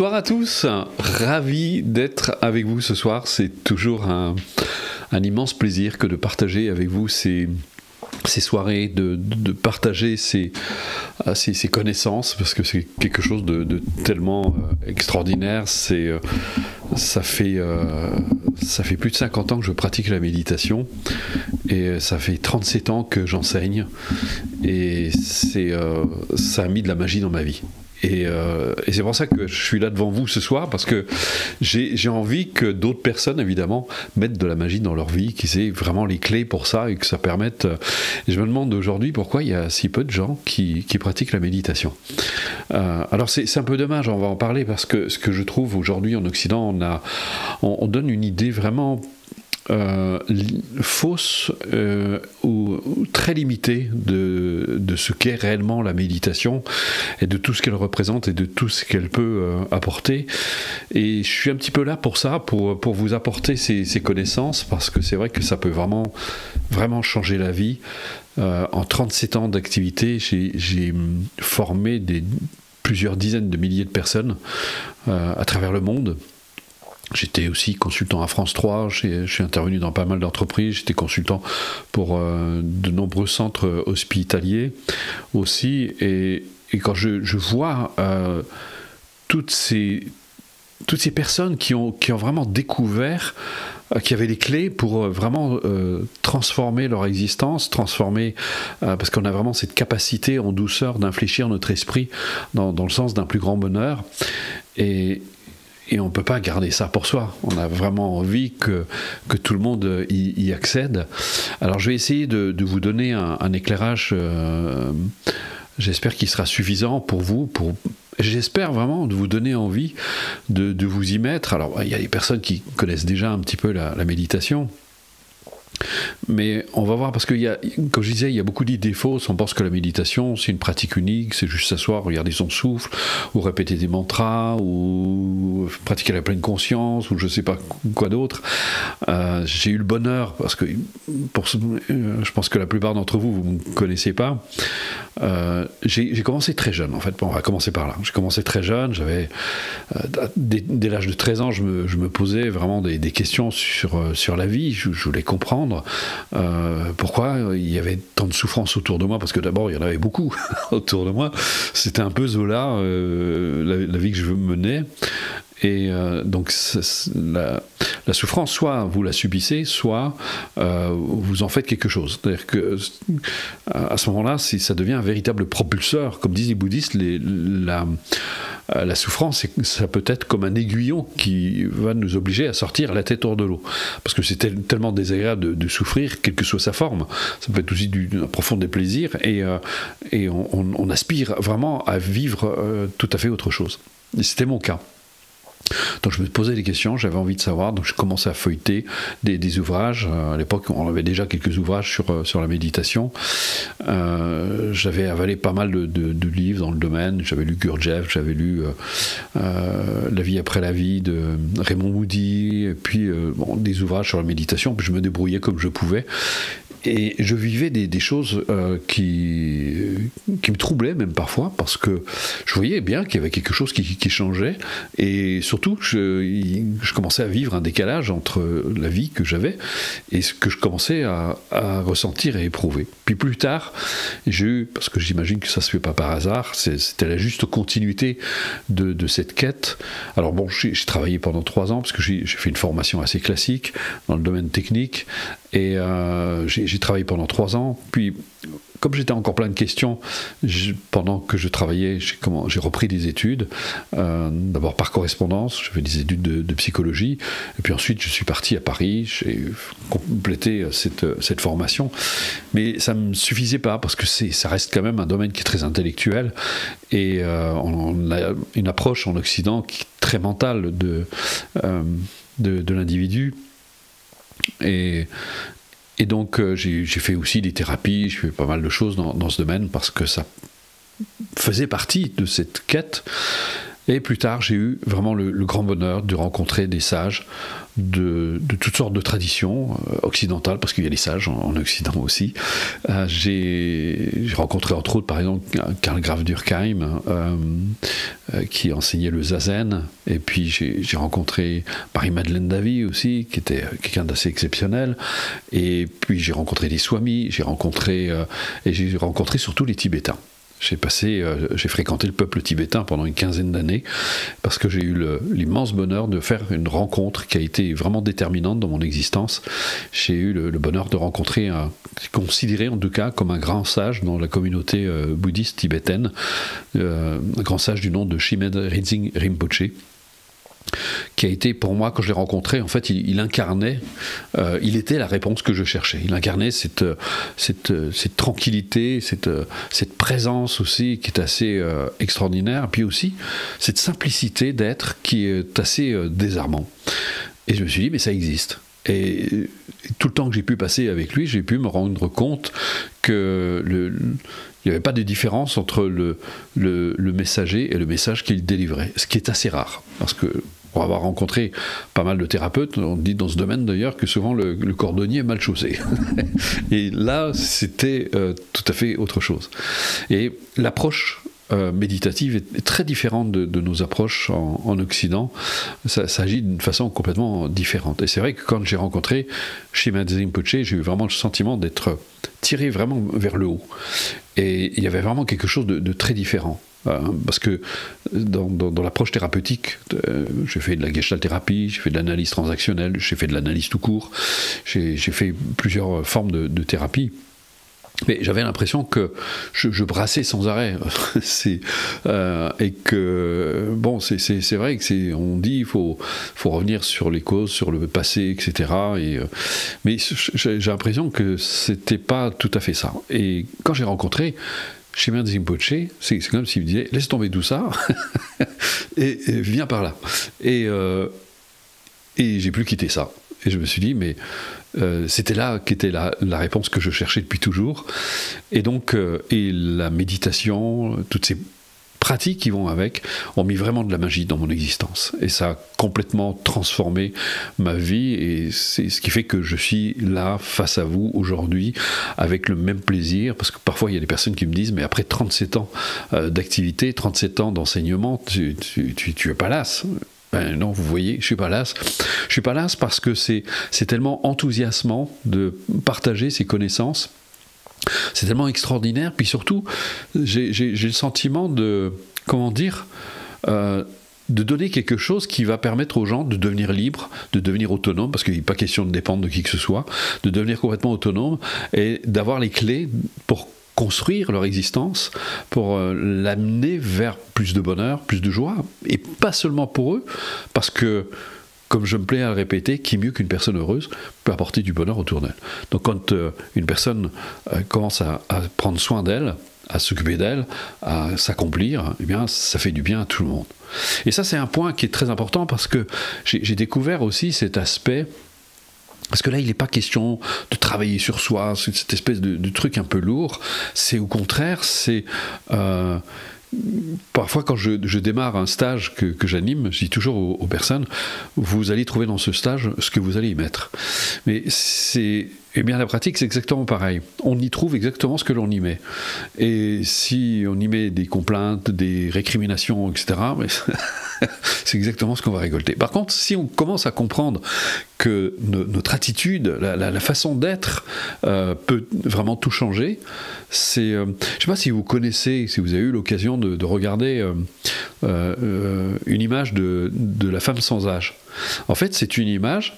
Bonsoir à tous, ravi d'être avec vous ce soir. C'est toujours un immense plaisir que de partager avec vous ces soirées, de partager ces connaissances, parce que c'est quelque chose de tellement extraordinaire. Ça fait plus de 50 ans que je pratique la méditation et ça fait 37 ans que j'enseigne, et ça a mis de la magie dans ma vie. Et c'est pour ça que je suis là devant vous ce soir, parce que j'ai envie que d'autres personnes, évidemment, mettent de la magie dans leur vie, qu'ils aient vraiment les clés pour ça et que ça permette... Et je me demande aujourd'hui pourquoi il y a si peu de gens qui pratiquent la méditation. Alors c'est un peu dommage, on va en parler, parce que ce que je trouve aujourd'hui en Occident, on donne une idée vraiment... fausse ou très limitée de ce qu'est réellement la méditation et de tout ce qu'elle représente et de tout ce qu'elle peut apporter. Et je suis un petit peu là pour ça, pour vous apporter ces connaissances, parce que c'est vrai que ça peut vraiment changer la vie. En 37 ans d'activité, j'ai formé plusieurs dizaines de milliers de personnes à travers le monde. J'étais aussi consultant à France 3, je suis intervenu dans pas mal d'entreprises, j'étais consultant pour de nombreux centres hospitaliers aussi, et quand je vois toutes ces personnes qui ont vraiment découvert, qui avaient les clés pour vraiment transformer leur existence, parce qu'on a vraiment cette capacité en douceur d'infléchir notre esprit dans le sens d'un plus grand bonheur, et on ne peut pas garder ça pour soi. On a vraiment envie que tout le monde y accède. Alors je vais essayer de vous donner un éclairage, j'espère qu'il sera suffisant pour vous, j'espère vraiment de vous donner envie de vous y mettre. Alors il y a des personnes qui connaissent déjà un petit peu la méditation, mais on va voir, parce que comme je disais, il y a beaucoup d'idées fausses. On pense que la méditation, c'est une pratique unique, c'est juste s'asseoir, regarder son souffle, ou répéter des mantras, ou pratiquer la pleine conscience, ou je ne sais pas quoi d'autre. J'ai eu le bonheur, parce que je pense que la plupart d'entre vous ne me connaissez pas. J'ai commencé très jeune, en fait. Bon, on va commencer par là. J'ai commencé très jeune, dès l'âge de 13 ans, je me posais vraiment des questions sur la vie. Je voulais comprendre pourquoi il y avait tant de souffrance autour de moi, parce que d'abord il y en avait beaucoup autour de moi. C'était un peu Zola, la vie que je menais. Et donc la souffrance, soit vous la subissez, soit vous en faites quelque chose. C'est-à-dire que à ce moment-là, ça devient un véritable propulseur. Comme disent les bouddhistes, la souffrance, ça peut être comme un aiguillon qui va nous obliger à sortir la tête hors de l'eau. Parce que c'est tellement désagréable de souffrir, quelle que soit sa forme. Ça peut être aussi un profond déplaisir, et on aspire vraiment à vivre tout à fait autre chose. Et c'était mon cas. Donc je me posais des questions, j'avais envie de savoir, donc je commençais à feuilleter des ouvrages. À l'époque, on avait déjà quelques ouvrages sur la méditation. J'avais avalé pas mal de livres dans le domaine. J'avais lu Gurdjieff, j'avais lu La vie après la vie de Raymond Moody, et puis des ouvrages sur la méditation. Puis je me débrouillais comme je pouvais. Et je vivais des choses qui me troublaient même parfois, parce que je voyais bien qu'il y avait quelque chose qui changeait, et surtout je commençais à vivre un décalage entre la vie que j'avais et ce que je commençais à ressentir et éprouver. Puis plus tard, j'ai eu, parce que j'imagine que ça se fait pas par hasard, c'était la juste continuité de cette quête. Alors bon, j'ai travaillé pendant 3 ans, parce que j'ai fait une formation assez classique dans le domaine technique, et j'ai travaillé pendant 3 ans, puis comme j'étais encore plein de questions, pendant que je travaillais, j'ai repris des études, d'abord par correspondance, j'ai fait des études de psychologie, et puis ensuite je suis parti à Paris, j'ai complété cette formation, mais ça ne me suffisait pas, parce que ça reste quand même un domaine qui est très intellectuel, et on a une approche en Occident qui est très mentale de l'individu. Et donc j'ai fait aussi des thérapies, j'ai fait pas mal de choses dans ce domaine, parce que ça faisait partie de cette quête. Et plus tard, j'ai eu vraiment le grand bonheur de rencontrer des sages de toutes sortes de traditions occidentales, parce qu'il y a des sages en Occident aussi. J'ai rencontré entre autres, par exemple, Karl Graf Durkheim, qui enseignait le zazen, et puis j'ai rencontré Marie-Madeleine Davy aussi, qui était quelqu'un d'assez exceptionnel, et puis j'ai rencontré des swamis, j'ai rencontré surtout les Tibétains. J'ai fréquenté le peuple tibétain pendant une quinzaine d'années parce que j'ai eu l'immense bonheur de faire une rencontre qui a été vraiment déterminante dans mon existence. J'ai eu le bonheur de rencontrer considéré en tout cas comme un grand sage dans la communauté bouddhiste tibétaine, un grand sage du nom de Shimed Rinzing Rinpoche, qui a été pour moi, quand je l'ai rencontré, en fait, il incarnait, il était la réponse que je cherchais. Il incarnait cette tranquillité, cette présence aussi qui est assez extraordinaire, puis aussi cette simplicité d'être qui est assez désarmant. Et je me suis dit, mais ça existe. Et tout le temps que j'ai pu passer avec lui, j'ai pu me rendre compte que il n'y avait pas de différence entre le messager et le message qu'il délivrait, ce qui est assez rare, parce que pour avoir rencontré pas mal de thérapeutes, on dit dans ce domaine d'ailleurs que souvent le cordonnier est mal chaussé. Et là, c'était tout à fait autre chose. Et l'approche méditative est très différente de nos approches en Occident. Ça agit d'une façon complètement différente. Et c'est vrai que quand j'ai rencontré Shimed Rinpoche, j'ai eu vraiment le sentiment d'être tiré vraiment vers le haut. Et il y avait vraiment quelque chose de très différent. Parce que dans l'approche thérapeutique, j'ai fait de la gestalt thérapie, j'ai fait de l'analyse transactionnelle, j'ai fait de l'analyse tout court, j'ai fait plusieurs formes de thérapie. Mais j'avais l'impression que je brassais sans arrêt. Et que, bon, c'est vrai que on dit il faut revenir sur les causes, sur le passé, etc. Mais j'ai l'impression que c'était pas tout à fait ça. Et quand j'ai rencontré Shimed Rinpoche, c'est comme s'il me disait laisse tomber tout ça et viens par là. Et j'ai plus quitté ça. Et je me suis dit, mais c'était là qu'était la réponse que je cherchais depuis toujours. Et donc, et la méditation, toutes ces pratiques qui vont avec, ont mis vraiment de la magie dans mon existence. Et ça a complètement transformé ma vie. Et c'est ce qui fait que je suis là, face à vous, aujourd'hui, avec le même plaisir. Parce que parfois, il y a des personnes qui me disent, mais après 37 ans d'activité, 37 ans d'enseignement, tu es pas lasse. Ben non, vous voyez, je suis pas lasse. Je suis pas lasse parce que c'est tellement enthousiasmant de partager ces connaissances. C'est tellement extraordinaire. Puis surtout, j'ai le sentiment de, comment dire, de donner quelque chose qui va permettre aux gens de devenir libres, de devenir autonomes, parce qu'il n'est pas question de dépendre de qui que ce soit, de devenir complètement autonomes et d'avoir les clés pour construire leur existence, pour l'amener vers plus de bonheur, plus de joie, et pas seulement pour eux, parce que, comme je me plais à le répéter, qui mieux qu'une personne heureuse peut apporter du bonheur autour d'elle. Donc quand une personne commence à prendre soin d'elle, à s'occuper d'elle, à s'accomplir, eh bien ça fait du bien à tout le monde. Et ça c'est un point qui est très important, parce que j'ai découvert aussi cet aspect. Parce que là, il n'est pas question de travailler sur soi, cette espèce de truc un peu lourd. C'est au contraire, c'est... parfois, quand je démarre un stage que j'anime, je dis toujours aux personnes, vous allez trouver dans ce stage ce que vous allez y mettre. Mais eh bien, la pratique, c'est exactement pareil. On y trouve exactement ce que l'on y met. Et si on y met des complaintes, des récriminations, etc., c'est exactement ce qu'on va récolter. Par contre, si on commence à comprendre que notre attitude, la façon d'être peut vraiment tout changer, je ne sais pas si vous connaissez, si vous avez eu l'occasion de regarder une image de la femme sans âge. En fait, c'est une image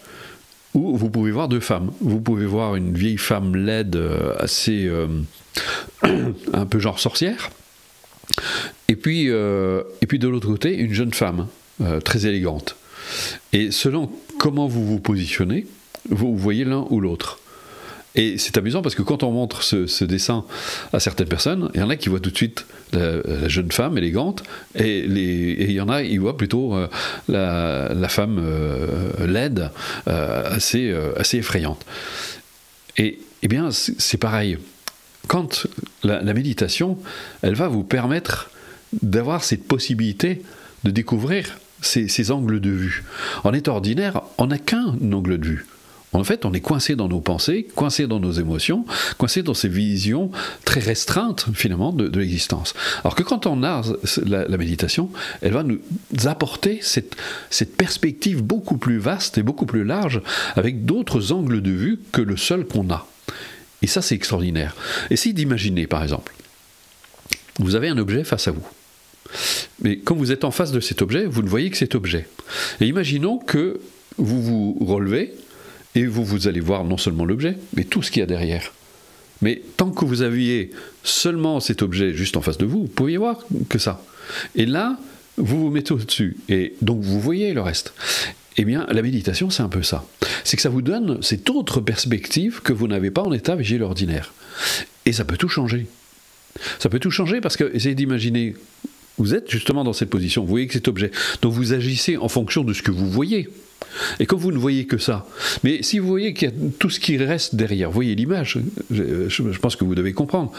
où vous pouvez voir deux femmes. Vous pouvez voir une vieille femme laide, assez un peu genre sorcière, et puis de l'autre côté, une jeune femme très élégante. Et selon comment vous vous positionnez, vous voyez l'un ou l'autre. Et c'est amusant parce que quand on montre ce dessin à certaines personnes, il y en a qui voient tout de suite la jeune femme élégante, et il y en a qui voient plutôt la femme laide, assez effrayante. Et bien, c'est pareil. Quand la méditation, elle va vous permettre d'avoir cette possibilité de découvrir ces angles de vue. En état ordinaire, on n'a qu'un angle de vue. En fait, on est coincé dans nos pensées, coincé dans nos émotions, coincé dans ces visions très restreintes, finalement, de l'existence. Alors que quand on a la méditation, elle va nous apporter cette perspective beaucoup plus vaste et beaucoup plus large, avec d'autres angles de vue que le seul qu'on a. Et ça, c'est extraordinaire. Essayez d'imaginer, par exemple, vous avez un objet face à vous. Mais quand vous êtes en face de cet objet, vous ne voyez que cet objet. Et imaginons que vous vous relevez, et vous allez voir non seulement l'objet, mais tout ce qu'il y a derrière. Mais tant que vous aviez seulement cet objet juste en face de vous, vous ne pouviez voir que ça. Et là, vous vous mettez au-dessus, et donc vous voyez le reste. Eh bien, la méditation, c'est un peu ça. C'est que ça vous donne cette autre perspective que vous n'avez pas en état vigile ordinaire. Et ça peut tout changer. Ça peut tout changer parce que, essayez d'imaginer, vous êtes justement dans cette position, vous voyez que cet objet, donc vous agissez en fonction de ce que vous voyez. Et quand vous ne voyez que ça, mais si vous voyez qu'il y a tout ce qui reste derrière, vous voyez l'image, je pense que vous devez comprendre,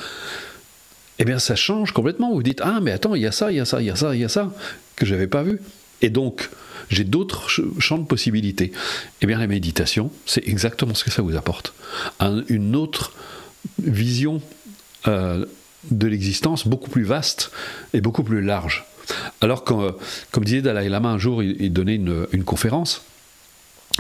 eh bien ça change complètement. Vous dites, ah mais attends, il y a ça, il y a ça, il y a ça, il y a ça, que je n'avais pas vu. Et donc, j'ai d'autres champs de possibilités. Eh bien la méditation, c'est exactement ce que ça vous apporte. Une autre vision de l'existence beaucoup plus vaste et beaucoup plus large. Alors, comme disait Dalai Lama un jour, il donnait une conférence,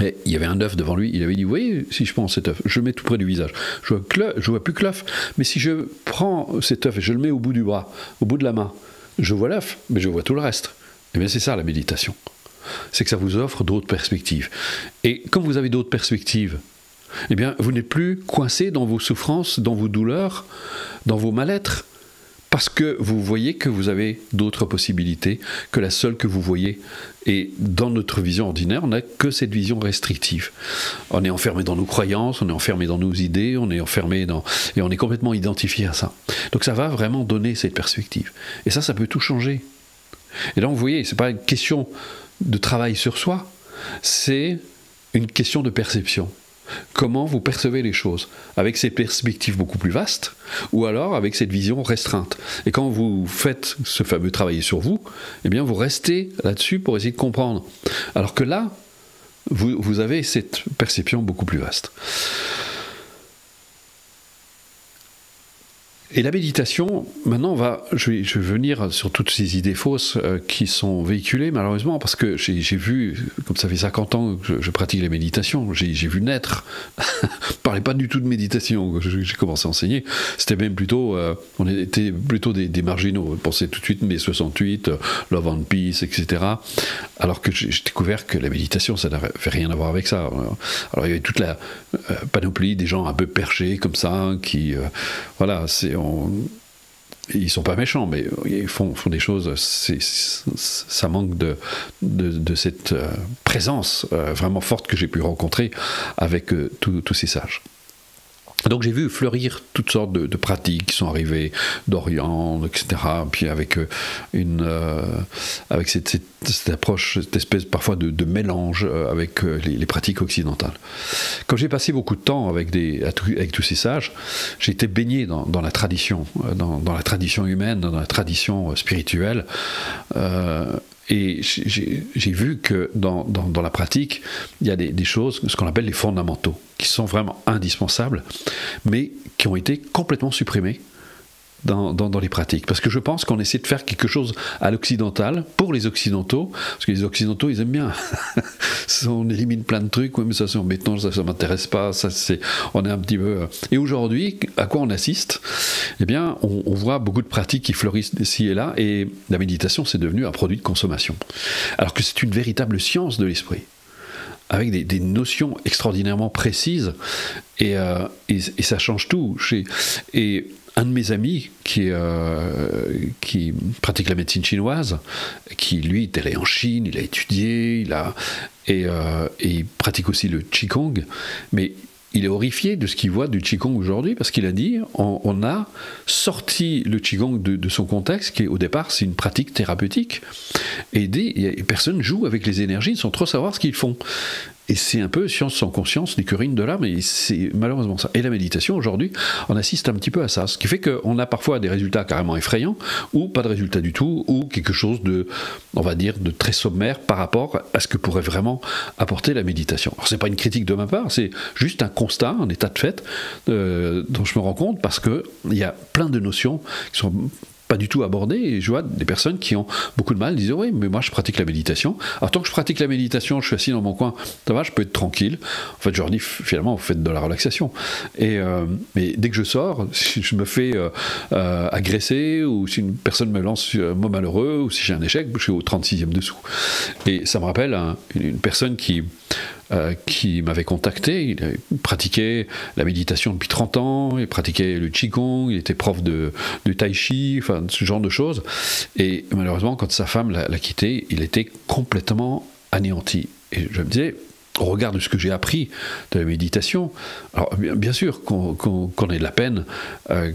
et il y avait un œuf devant lui, il avait dit, vous voyez, si je prends cet œuf, je le mets tout près du visage, je vois plus que l'œuf, mais si je prends cet œuf et je le mets au bout du bras, au bout de la main, je vois l'œuf, mais je vois tout le reste. Eh bien c'est ça la méditation, c'est que ça vous offre d'autres perspectives. Et quand vous avez d'autres perspectives, eh bien vous n'êtes plus coincé dans vos souffrances, dans vos douleurs, dans vos mal-être, parce que vous voyez que vous avez d'autres possibilités que la seule que vous voyez. Et dans notre vision ordinaire, on n'a que cette vision restrictive. On est enfermé dans nos croyances, on est enfermé dans nos idées, on est enfermé dans... Et on est complètement identifié à ça. Donc ça va vraiment donner cette perspective. Et ça peut tout changer. Et là, vous voyez, ce n'est pas une question de travail sur soi, c'est une question de perception. Comment vous percevez les choses, avec ces perspectives beaucoup plus vastes, ou alors avec cette vision restreinte. Et quand vous faites ce fameux travail sur vous, eh bien vous restez là-dessus pour essayer de comprendre. Alors que là, vous avez cette perception beaucoup plus vaste. Et la méditation, maintenant, je vais venir sur toutes ces idées fausses qui sont véhiculées, malheureusement, parce que j'ai vu, comme ça fait 50 ans que je pratique la méditation, j'ai vu naître, je ne parlais pas du tout de méditation quand j'ai commencé à enseigner, c'était même plutôt, on était plutôt des marginaux, on pensait tout de suite mai 68, Love and Peace, etc. Alors que j'ai découvert que la méditation, ça n'avait rien à voir avec ça. Alors il y avait toute la panoplie des gens un peu perchés comme ça, qui, voilà, ils sont pas méchants, mais ils font des choses, ça manque de cette présence vraiment forte que j'ai pu rencontrer avec tous ces sages. Donc j'ai vu fleurir toutes sortes de pratiques qui sont arrivées d'Orient, etc. Puis avec cette approche, cette espèce parfois de mélange avec les pratiques occidentales. Quand j'ai passé beaucoup de temps avec tous ces sages, j'ai été baigné dans la tradition, dans la tradition humaine, dans la tradition spirituelle. Et j'ai vu que dans la pratique, il y a des choses, ce qu'on appelle les fondamentaux, qui sont vraiment indispensables, mais qui ont été complètement supprimés dans les pratiques. Parce que je pense qu'on essaie de faire quelque chose à l'occidental, pour les occidentaux, parce que les occidentaux, ils aiment bien. On élimine plein de trucs, ouais, mais ça c'est embêtant, ça m'intéresse pas, on est un petit peu... Et aujourd'hui, à quoi on assiste? Eh bien, on voit beaucoup de pratiques qui fleurissent ici et là, et la méditation, c'est devenu un produit de consommation. Alors que c'est une véritable science de l'esprit, avec des notions extraordinairement précises, et ça change tout. Et un de mes amis qui pratique la médecine chinoise, qui lui est allé en Chine, il a étudié, et il pratique aussi le Qigong, mais il est horrifié de ce qu'il voit du Qigong aujourd'hui, parce qu'il a dit, on a sorti le Qigong de son contexte, qui au départ c'est une pratique thérapeutique, et personne joue avec les énergies sans trop savoir ce qu'ils font. Et c'est un peu science sans conscience, l'écurine de l'âme, et c'est malheureusement ça. Et la méditation, aujourd'hui, on assiste un petit peu à ça, ce qui fait qu'on a parfois des résultats carrément effrayants, ou pas de résultats du tout, ou quelque chose de, on va dire, de très sommaire par rapport à ce que pourrait vraiment apporter la méditation. Alors c'est pas une critique de ma part, c'est juste un constat, un état de fait, dont je me rends compte, parce qu'il y a plein de notions qui sont pas du tout abordé, et je vois des personnes qui ont beaucoup de mal, disent oui, mais moi je pratique la méditation. Alors tant que je pratique la méditation, je suis assis dans mon coin, ça va, je peux être tranquille. En fait, je leur dis finalement, vous faites de la relaxation. Mais dès que je sors, si je me fais agresser, ou si une personne me lance un mot malheureux, ou si j'ai un échec, je suis au 36e dessous. Et ça me rappelle une personne qui m'avait contacté, il pratiquait la méditation depuis 30 ans, il pratiquait le Qigong, il était prof de Tai Chi, enfin ce genre de choses, et malheureusement quand sa femme l'a quitté, il était complètement anéanti. Et je me disais, au regard de ce que j'ai appris de la méditation, alors bien sûr qu'on ait de la peine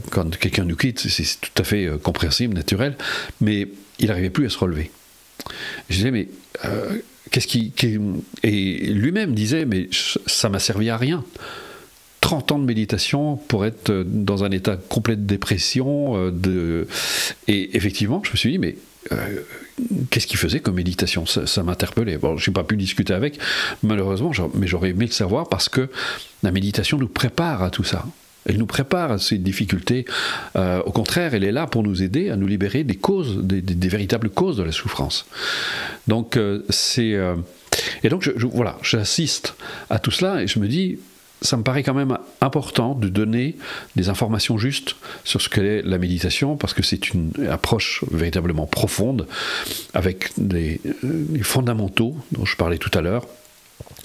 quand quelqu'un nous quitte, c'est tout à fait compréhensible, naturel, mais il n'arrivait plus à se relever. Je disais, mais et lui-même disait, mais ça m'a servi à rien. 30 ans de méditation pour être dans un état complet de dépression. Et effectivement, je me suis dit, mais qu'est-ce qu'il faisait comme méditation ? Ça m'interpellait. Bon, je n'ai pas pu discuter avec, malheureusement, mais j'aurais aimé le savoir, parce que la méditation nous prépare à tout ça. Elle nous prépare à ces difficultés. Au contraire, elle est là pour nous aider à nous libérer des causes, des véritables causes de la souffrance. Donc, et donc, voilà, j'assiste à tout cela et je me dis, ça me paraît quand même important de donner des informations justes sur ce qu'est la méditation, parce que c'est une approche véritablement profonde, avec les fondamentaux dont je parlais tout à l'heure,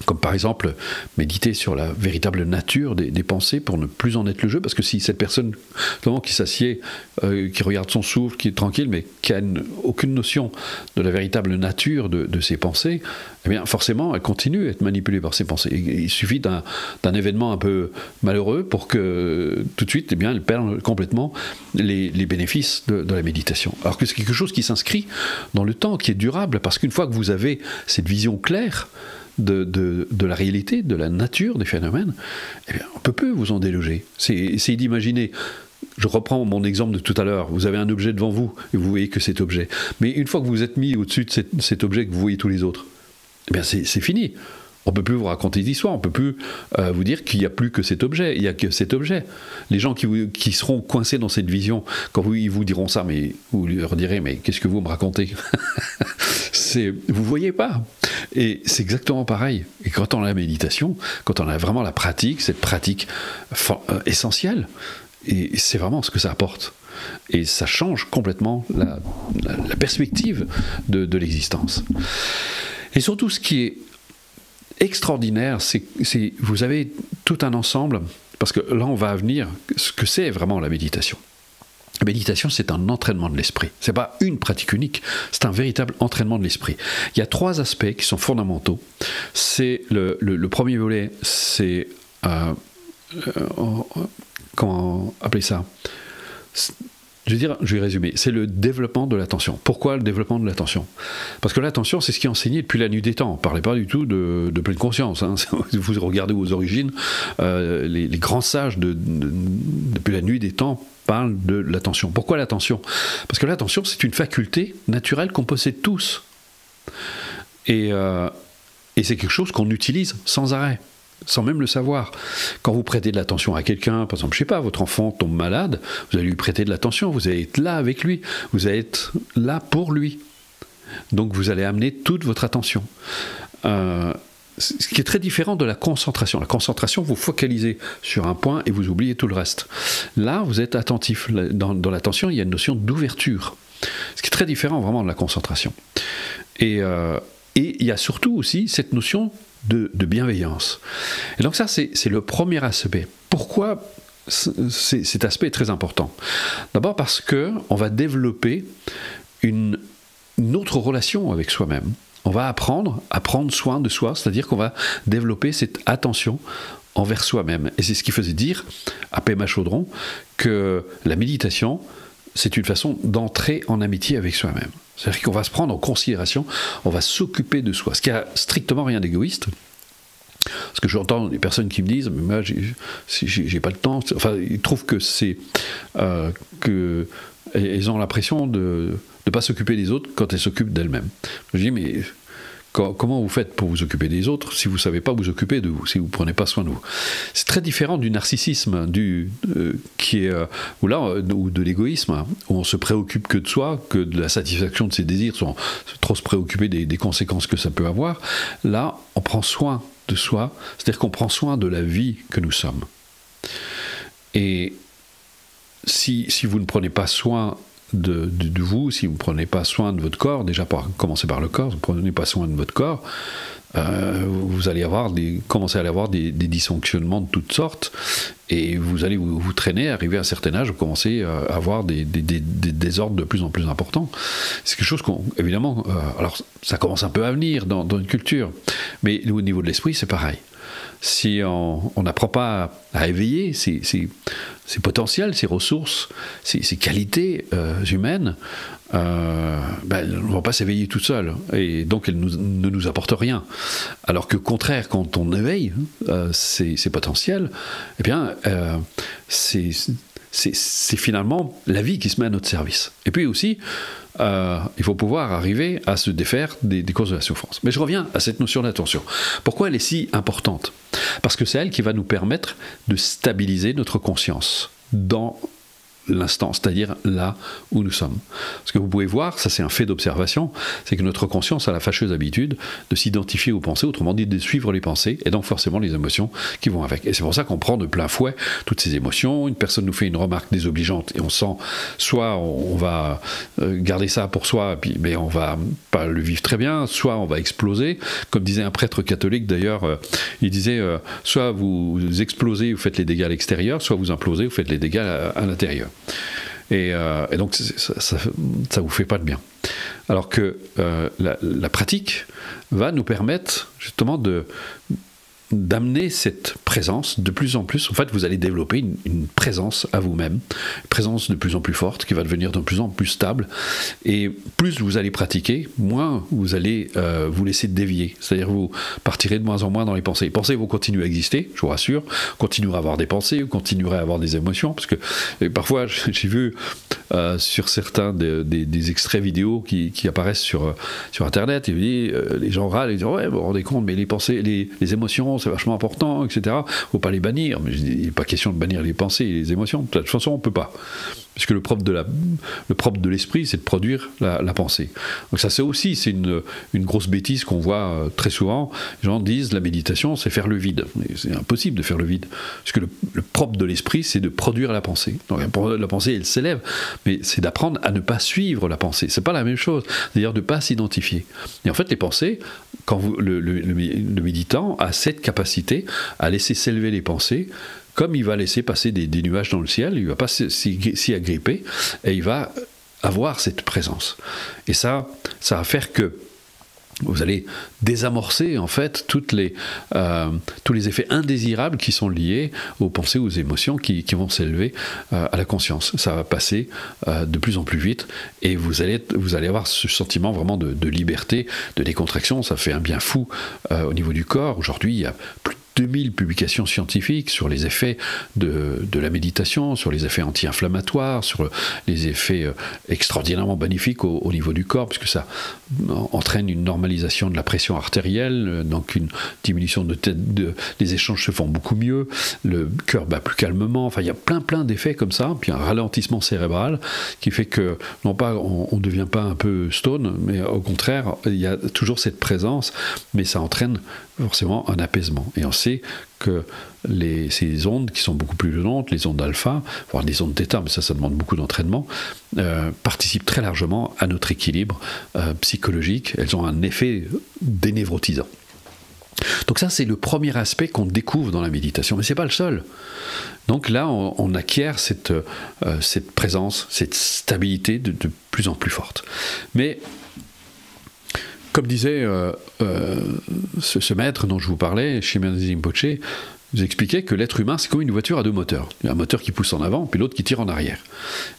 comme par exemple méditer sur la véritable nature des pensées pour ne plus en être le jeu, parce que si cette personne qui s'assied, qui regarde son souffle, qui est tranquille, mais qui n'a aucune notion de la véritable nature de ses pensées, eh bien forcément elle continue à être manipulée par ses pensées. Il suffit d'un événement un peu malheureux pour que tout de suite elle perde complètement les bénéfices de la méditation. Alors que c'est quelque chose qui s'inscrit dans le temps, qui est durable, parce qu'une fois que vous avez cette vision claire de la réalité, de la nature des phénomènes, eh bien, on ne peut plus vous en déloger. C'est d'imaginer, je reprends mon exemple de tout à l'heure, vous avez un objet devant vous, et vous voyez que cet objet. Mais une fois que vous êtes mis au-dessus de cet objet, que vous voyez tous les autres, eh bien c'est fini. On ne peut plus vous raconter d'histoire, on ne peut plus vous dire qu'il n'y a plus que cet objet, il n'y a que cet objet. Les gens qui seront coincés dans cette vision, quand ils vous diront ça, mais vous leur direz, mais qu'est-ce que vous me racontez ? Vous ne voyez pas. Et c'est exactement pareil. Et quand on a la méditation, quand on a vraiment la pratique, cette pratique essentielle, et c'est vraiment ce que ça apporte. Et ça change complètement la perspective de l'existence. Et surtout, ce qui est extraordinaire, c'est vous avez tout un ensemble, parce que là on va venir ce que c'est vraiment la méditation. La méditation, c'est un entraînement de l'esprit. C'est pas une pratique unique, c'est un véritable entraînement de l'esprit. Il y a 3 aspects qui sont fondamentaux. C'est le premier volet, c'est comment appeler ça ? Je vais résumer. C'est le développement de l'attention. Pourquoi le développement de l'attention ? Parce que l'attention, c'est ce qui est enseigné depuis la nuit des temps. On ne parlait pas du tout de pleine conscience. Hein. Vous regardez aux origines, les grands sages depuis la nuit des temps parlent de l'attention. Pourquoi l'attention ? Parce que l'attention, c'est une faculté naturelle qu'on possède tous. Et c'est quelque chose qu'on utilise sans arrêt, sans même le savoir. Quand vous prêtez de l'attention à quelqu'un, par exemple, je ne sais pas, votre enfant tombe malade, vous allez lui prêter de l'attention, vous allez être là avec lui, vous allez être là pour lui. Donc vous allez amener toute votre attention. Ce qui est très différent de la concentration. La concentration, vous focalisez sur un point et vous oubliez tout le reste. Là, vous êtes attentif. Dans l'attention, il y a une notion d'ouverture. Ce qui est très différent vraiment de la concentration. Et il y a surtout aussi cette notion de bienveillance. Et donc ça, c'est le premier aspect. Pourquoi cet aspect est très important ? D'abord parce qu'on va développer une autre relation avec soi-même. On va apprendre à prendre soin de soi, c'est-à-dire qu'on va développer cette attention envers soi-même. Et c'est ce qui faisait dire à Pema Chodron que la méditation, c'est une façon d'entrer en amitié avec soi-même. C'est-à-dire qu'on va se prendre en considération, on va s'occuper de soi, ce qui n'a strictement rien d'égoïste. Parce que j'entends des personnes qui me disent, mais moi, j'ai pas le temps. Enfin, ils trouvent que elles ont l'impression de ne pas s'occuper des autres quand elles s'occupent d'elles-mêmes. Je dis, mais comment vous faites pour vous occuper des autres si vous ne savez pas vous occuper de vous, si vous ne prenez pas soin de vous? C'est très différent du narcissisme, ou de l'égoïsme, où on se préoccupe que de soi, que de la satisfaction de ses désirs, sans trop se préoccuper des conséquences que ça peut avoir. Là, on prend soin de soi, c'est-à-dire qu'on prend soin de la vie que nous sommes. Et si vous ne prenez pas soin de vous, si vous ne prenez pas soin de votre corps, déjà commencer par le corps, si vous ne prenez pas soin de votre corps, vous allez commencer à avoir des dysfonctionnements de toutes sortes, et vous allez vous traîner, arriver à un certain âge, vous commencez à avoir des désordres de plus en plus importants. C'est quelque chose évidemment, alors ça commence un peu à venir dans une culture, mais au niveau de l'esprit, c'est pareil. Si on n'apprend pas à éveiller ses potentiels, ses ressources, ses qualités humaines, elles ne vont pas s'éveiller toutes seules. Et donc elles ne nous apportent rien. Alors que au contraire, quand on éveille ces potentiels, eh bien, c'est finalement la vie qui se met à notre service. Et puis aussi, il faut pouvoir arriver à se défaire des causes de la souffrance. Mais je reviens à cette notion d'attention. Pourquoi elle est si importante? Parce que c'est elle qui va nous permettre de stabiliser notre conscience dans l'instant, c'est-à-dire là où nous sommes. Ce que vous pouvez voir, ça c'est un fait d'observation, c'est que notre conscience a la fâcheuse habitude de s'identifier aux pensées, autrement dit de suivre les pensées, et donc forcément les émotions qui vont avec. Et c'est pour ça qu'on prend de plein fouet toutes ces émotions. Une personne nous fait une remarque désobligeante, et on sent, soit on va garder ça pour soi, mais on va pas le vivre très bien, soit on va exploser. Comme disait un prêtre catholique d'ailleurs, il disait, soit vous explosez, vous faites les dégâts à l'extérieur, soit vous implosez, vous faites les dégâts à l'intérieur. Et donc ça vous fait pas de bien. Alors que la pratique va nous permettre justement d'amener cette présence de plus en plus. En fait, vous allez développer une présence à vous-même, une présence de plus en plus forte, qui va devenir de plus en plus stable. Et plus vous allez pratiquer, moins vous allez vous laisser dévier. C'est-à-dire vous partirez de moins en moins dans les pensées. Les pensées vont continuer à exister, je vous rassure. Vous continuerez à avoir des pensées, vous continuerez à avoir des émotions, parce que parfois, j'ai vu sur certains des extraits vidéo qui apparaissent sur Internet, et les gens râlent, ils disent « Ouais, vous vous rendez compte, mais les pensées, les émotions, c'est vachement important, etc. Faut pas les bannir. » Mais il n'est pas question de bannir les pensées et les émotions. De toute façon, on ne peut pas. Puisque le propre de l'esprit, c'est de produire la pensée. Donc ça, c'est une grosse bêtise qu'on voit très souvent. Les gens disent la méditation, c'est faire le vide. C'est impossible de faire le vide. Parce que le propre de l'esprit, c'est de produire la pensée. Donc la pensée, elle s'élève, mais c'est d'apprendre à ne pas suivre la pensée. C'est pas la même chose. C'est-à-dire de ne pas s'identifier. Et en fait, les pensées, quand le méditant a cette capacité à laisser s'élever les pensées, comme il va laisser passer des nuages dans le ciel, il ne va pas s'y agripper, et il va avoir cette présence. Et ça va faire que vous allez désamorcer en fait tous les effets indésirables qui sont liés aux pensées, aux émotions qui vont s'élever à la conscience. Ça va passer de plus en plus vite, et vous allez avoir ce sentiment vraiment de liberté, de décontraction. Ça fait un bien fou au niveau du corps. Aujourd'hui, il y a plus de 2000 publications scientifiques sur les effets de la méditation, sur les effets anti-inflammatoires, sur les effets extraordinairement bénéfiques au niveau du corps, puisque ça entraîne une normalisation de la pression artérielle, donc une diminution les échanges se font beaucoup mieux, le cœur bat plus calmement. Enfin, il y a plein d'effets comme ça, puis un ralentissement cérébral qui fait que, non pas on ne devient pas un peu stone, mais au contraire, il y a toujours cette présence, mais ça entraîne forcément un apaisement. Et on sait que ces ondes qui sont beaucoup plus lentes, les ondes alpha, voire des ondes θ, mais ça demande beaucoup d'entraînement, participent très largement à notre équilibre psychologique. Elles ont un effet dénévrotisant. Donc ça, c'est le premier aspect qu'on découvre dans la méditation, mais ce n'est pas le seul. Donc là, on acquiert cette présence, cette stabilité de plus en plus forte. Mais comme disait ce maître dont je vous parlais, Shimazu Rinpoché, nous expliquait que l'être humain, c'est comme une voiture à deux moteurs. Il y a un moteur qui pousse en avant, puis l'autre qui tire en arrière.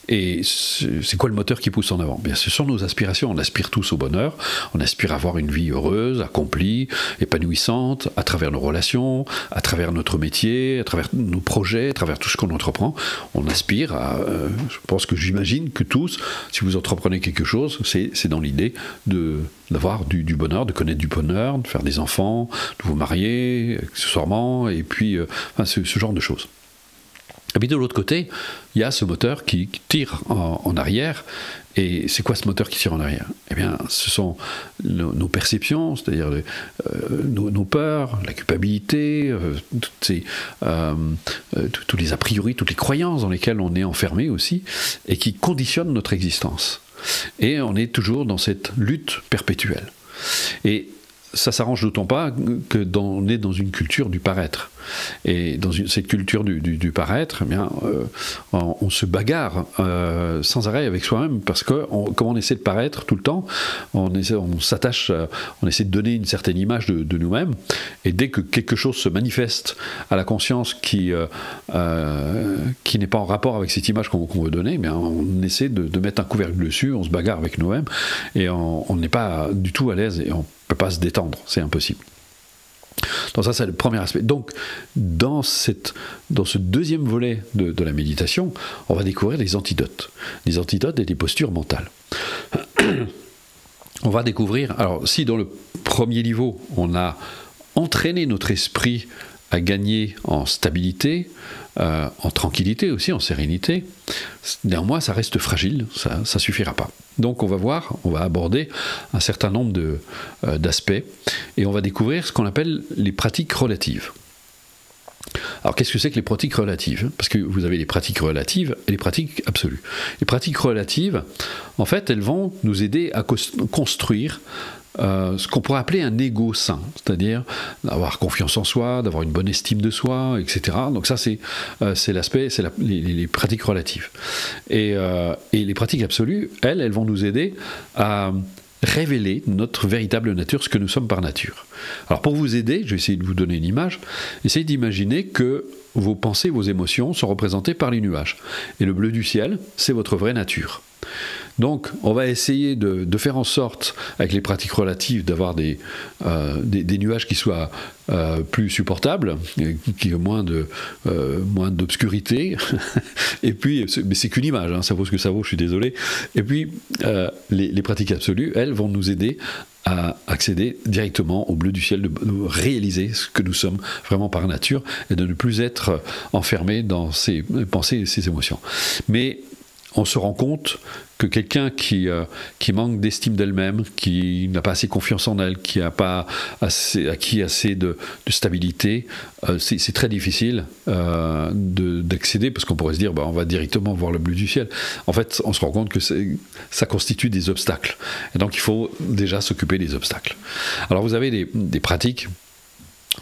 Et c'est quoi le moteur qui pousse en avant? Bien, ce sont nos aspirations. On aspire tous au bonheur, on aspire à avoir une vie heureuse, accomplie, épanouissante, à travers nos relations, à travers notre métier, à travers nos projets, à travers tout ce qu'on entreprend. On aspire à... je pense que j'imagine que tous, si vous entreprenez quelque chose, c'est dans l'idée d'avoir du bonheur, de connaître du bonheur, de faire des enfants, de vous marier, accessoirement, et puis ce genre de choses. Et puis de l'autre côté, il y a ce moteur qui tire en arrière. Et c'est quoi ce moteur qui tire en arrière? Eh bien, ce sont nos perceptions, c'est-à-dire nos peurs, la culpabilité, tous les a priori, toutes les croyances dans lesquelles on est enfermé aussi, et qui conditionnent notre existence. Et on est toujours dans cette lutte perpétuelle. Et ça s'arrange d'autant pas qu'on est dans une culture du paraître. Et dans cette culture du paraître, eh bien, on se bagarre sans arrêt avec soi-même, parce que comme on essaie de paraître tout le temps, on s'attache, on essaie de donner une certaine image de nous-mêmes, et dès que quelque chose se manifeste à la conscience qui n'est pas en rapport avec cette image qu'on veut donner, eh bien, on essaie de mettre un couvercle dessus, on se bagarre avec nous-mêmes, et on n'est pas du tout à l'aise, et on ne peut pas se détendre, c'est impossible. Donc ça, c'est le premier aspect. Donc, dans ce deuxième volet de la méditation, on va découvrir des antidotes et des postures mentales. On va découvrir, alors si dans le premier niveau, on a entraîné notre esprit à gagner en stabilité, en tranquillité aussi, en sérénité, néanmoins ça reste fragile, ça ne suffira pas. Donc on va aborder un certain nombre d'aspects, et on va découvrir ce qu'on appelle les pratiques relatives. Alors qu'est-ce que c'est que les pratiques relatives? Parce que vous avez les pratiques relatives et les pratiques absolues. Les pratiques relatives, en fait, elles vont nous aider à construire ce qu'on pourrait appeler un ego sain, c'est-à-dire d'avoir confiance en soi, d'avoir une bonne estime de soi, etc. Donc ça, c'est l'aspect, c'est les pratiques relatives. Et les pratiques absolues, elles vont nous aider à révéler notre véritable nature, ce que nous sommes par nature. Alors pour vous aider, je vais essayer de vous donner une image. Essayez d'imaginer que vos pensées, vos émotions sont représentées par les nuages. Et le bleu du ciel, c'est votre vraie nature. Donc, on va essayer de faire en sorte, avec les pratiques relatives, d'avoir des nuages qui soient plus supportables, qui aient moins d'obscurité. Et puis, mais c'est qu'une image, hein, ça vaut ce que ça vaut, je suis désolé. Et puis, les pratiques absolues, elles, vont nous aider à accéder directement au bleu du ciel, de réaliser ce que nous sommes vraiment par nature, et de ne plus être enfermé dans ses pensées et ses émotions. Mais on se rend compte que quelqu'un qui manque d'estime d'elle-même, qui n'a pas assez confiance en elle, qui n'a pas acquis assez de stabilité, c'est très difficile d'accéder, parce qu'on pourrait se dire on va directement voir le bleu du ciel. En fait, on se rend compte que ça constitue des obstacles. Et donc il faut déjà s'occuper des obstacles. Alors vous avez des pratiques,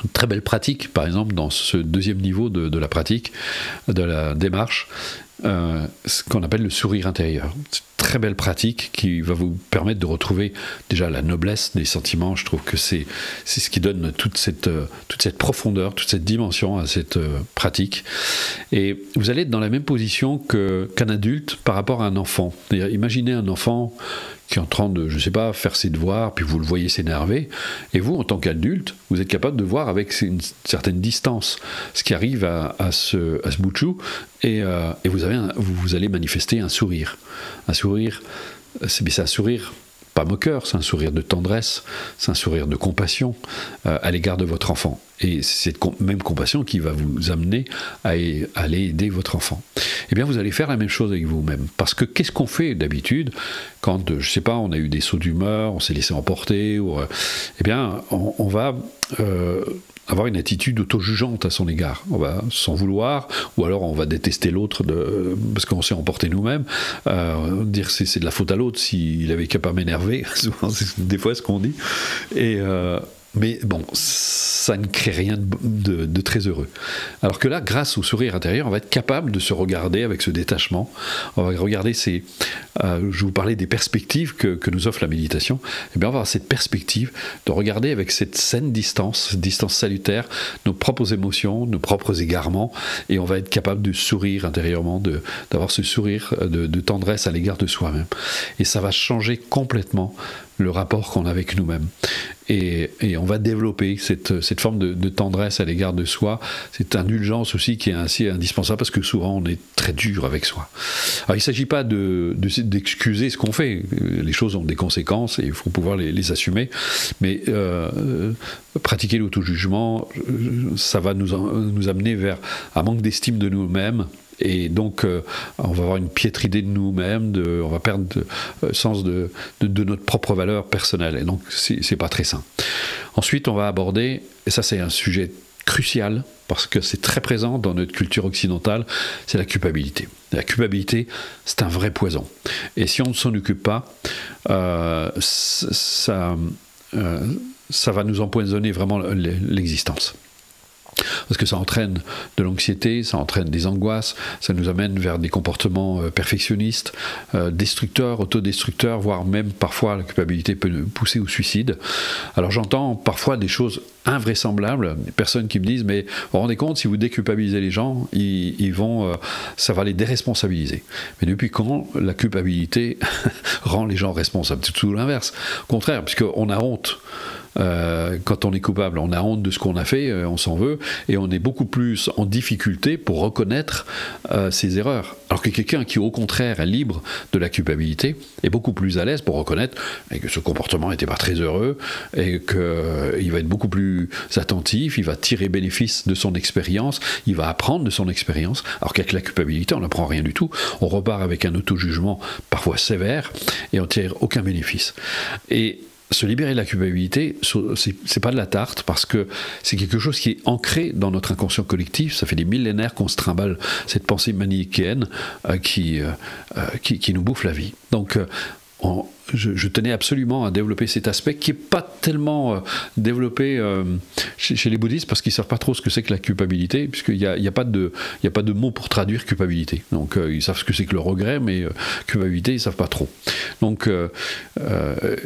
une très belle pratique, par exemple, dans ce deuxième niveau de la pratique, de la démarche, ce qu'on appelle le sourire intérieur. C'est une très belle pratique qui va vous permettre de retrouver déjà la noblesse des sentiments. Je trouve que c'est ce qui donne toute cette profondeur, toute cette dimension à cette pratique. Et vous allez être dans la même position qu'un adulte par rapport à un enfant. Imaginez un enfant qui est en train de, je ne sais pas, faire ses devoirs, puis vous le voyez s'énerver, et vous, en tant qu'adulte, vous êtes capable de voir avec une certaine distance ce qui arrive à ce bout de chou, et vous allez manifester un sourire. Un sourire, c'est un sourire pas moqueur, c'est un sourire de tendresse, c'est un sourire de compassion à l'égard de votre enfant. Et c'est cette même compassion qui va vous amener à aller aider votre enfant. Eh bien, vous allez faire la même chose avec vous-même. Parce que qu'est-ce qu'on fait d'habitude quand, je ne sais pas, on a eu des sauts d'humeur, on s'est laissé emporter, eh bien, on va avoir une attitude auto-jugeante à son égard. On va s'en vouloir, ou alors on va détester l'autre parce qu'on s'est emporté nous-mêmes, dire que c'est de la faute à l'autre s'il avait qu'à pas m'énerver. Souvent, c'est des fois ce qu'on dit. Mais bon, ça ne crée rien de très heureux. Alors que là, grâce au sourire intérieur, on va être capable de se regarder avec ce détachement. On va regarder je vous parlais des perspectives que nous offre la méditation. Eh bien, on va avoir cette perspective de regarder avec cette saine distance salutaire, nos propres émotions, nos propres égarements, et on va être capable de sourire intérieurement, d'avoir ce sourire de tendresse à l'égard de soi-même. Et ça va changer complètement le rapport qu'on a avec nous-mêmes. Et on va développer cette forme de tendresse à l'égard de soi, cette indulgence aussi qui est ainsi indispensable, parce que souvent on est très dur avec soi. Alors il ne s'agit pas d'excuser ce qu'on fait, les choses ont des conséquences et il faut pouvoir les assumer, mais pratiquer l'auto-jugement, ça va nous amener vers un manque d'estime de nous-mêmes. Et donc, on va avoir une piètre idée de nous-mêmes, on va perdre le sens de notre propre valeur personnelle. Et donc, c'est pas très sain. Ensuite, on va aborder, et ça c'est un sujet crucial, parce que c'est très présent dans notre culture occidentale, c'est la culpabilité. La culpabilité, c'est un vrai poison. Et si on ne s'en occupe pas, ça va nous empoisonner vraiment l'existence. Parce que ça entraîne de l'anxiété, ça entraîne des angoisses, ça nous amène vers des comportements perfectionnistes, destructeurs, autodestructeurs, voire même parfois la culpabilité peut nous pousser au suicide. Alors j'entends parfois des choses invraisemblables, des personnes qui me disent mais vous vous rendez compte, si vous déculpabilisez les gens, ça va les déresponsabiliser. Mais depuis quand la culpabilité rend les gens responsables? C'est tout l'inverse. Au contraire, puisqu'on a honte. Quand on est coupable, on a honte de ce qu'on a fait, on s'en veut, et on est beaucoup plus en difficulté pour reconnaître ses erreurs. Alors que quelqu'un qui, au contraire, est libre de la culpabilité, est beaucoup plus à l'aise pour reconnaître que ce comportement n'était pas très heureux, et qu'il va être beaucoup plus attentif, il va tirer bénéfice de son expérience, il va apprendre de son expérience, alors qu'avec la culpabilité, on n'apprend rien du tout. On repart avec un auto-jugement parfois sévère, et on ne tire aucun bénéfice. Et se libérer de la culpabilité, c'est pas de la tarte, parce que c'est quelque chose qui est ancré dans notre inconscient collectif. Ça fait des millénaires qu'on se trimballe cette pensée manichéenne qui nous bouffe la vie. Donc je tenais absolument à développer cet aspect qui n'est pas tellement développé chez les bouddhistes, parce qu'ils ne savent pas trop ce que c'est que la culpabilité, puisqu'il n'y a pas de mot pour traduire culpabilité. Donc ils savent ce que c'est que le regret, mais culpabilité, ils ne savent pas trop. Donc,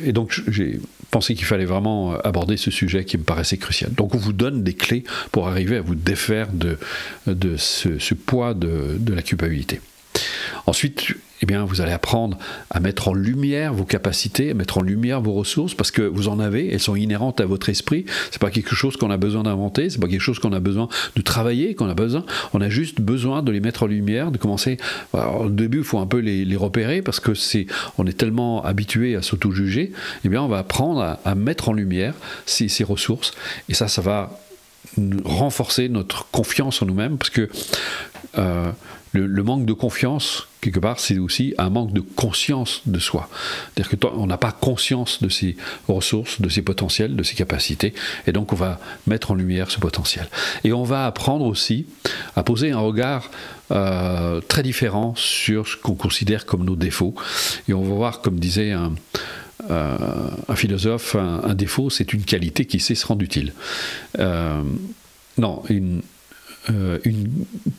et donc j'ai pensé qu'il fallait vraiment aborder ce sujet qui me paraissait crucial. Donc on vous donne des clés pour arriver à vous défaire de ce poids de la culpabilité. Ensuite, eh bien, vous allez apprendre à mettre en lumière vos capacités, à mettre en lumière vos ressources, parce que vous en avez, elles sont inhérentes à votre esprit. C'est pas quelque chose qu'on a besoin d'inventer, c'est pas quelque chose qu'on a besoin de travailler, qu'on a besoin. On a juste besoin de les mettre en lumière, de commencer. Alors, au début, il faut un peu les repérer, parce que on est tellement habitué à s'auto-juger. Eh bien, on va apprendre à mettre en lumière ces ressources, et ça va renforcer notre confiance en nous-mêmes, parce que le manque de confiance, quelque part, c'est aussi un manque de conscience de soi. C'est-à-dire qu'on n'a pas conscience de ses ressources, de ses potentiels, de ses capacités, et donc on va mettre en lumière ce potentiel. Et on va apprendre aussi à poser un regard très différent sur ce qu'on considère comme nos défauts. Et on va voir, comme disait un philosophe, un défaut, c'est une qualité qui sait se rendre utile. Une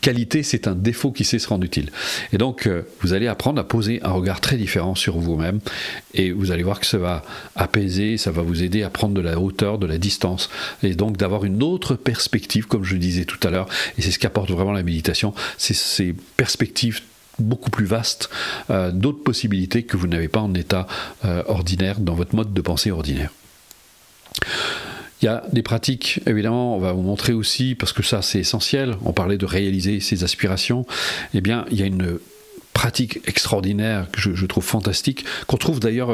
qualité, c'est un défaut qui sait se rendre utile. Et donc, vous allez apprendre à poser un regard très différent sur vous-même, et vous allez voir que ça va apaiser, ça va vous aider à prendre de la hauteur, de la distance, et donc d'avoir une autre perspective, comme je le disais tout à l'heure, et c'est ce qu'apporte vraiment la méditation, c'est ces perspectives beaucoup plus vastes, d'autres possibilités que vous n'avez pas en état ordinaire, dans votre mode de pensée ordinaire. Il y a des pratiques, évidemment, on va vous montrer aussi, parce que ça c'est essentiel, on parlait de réaliser ses aspirations, eh bien il y a une pratique extraordinaire que je trouve fantastique, qu'on trouve d'ailleurs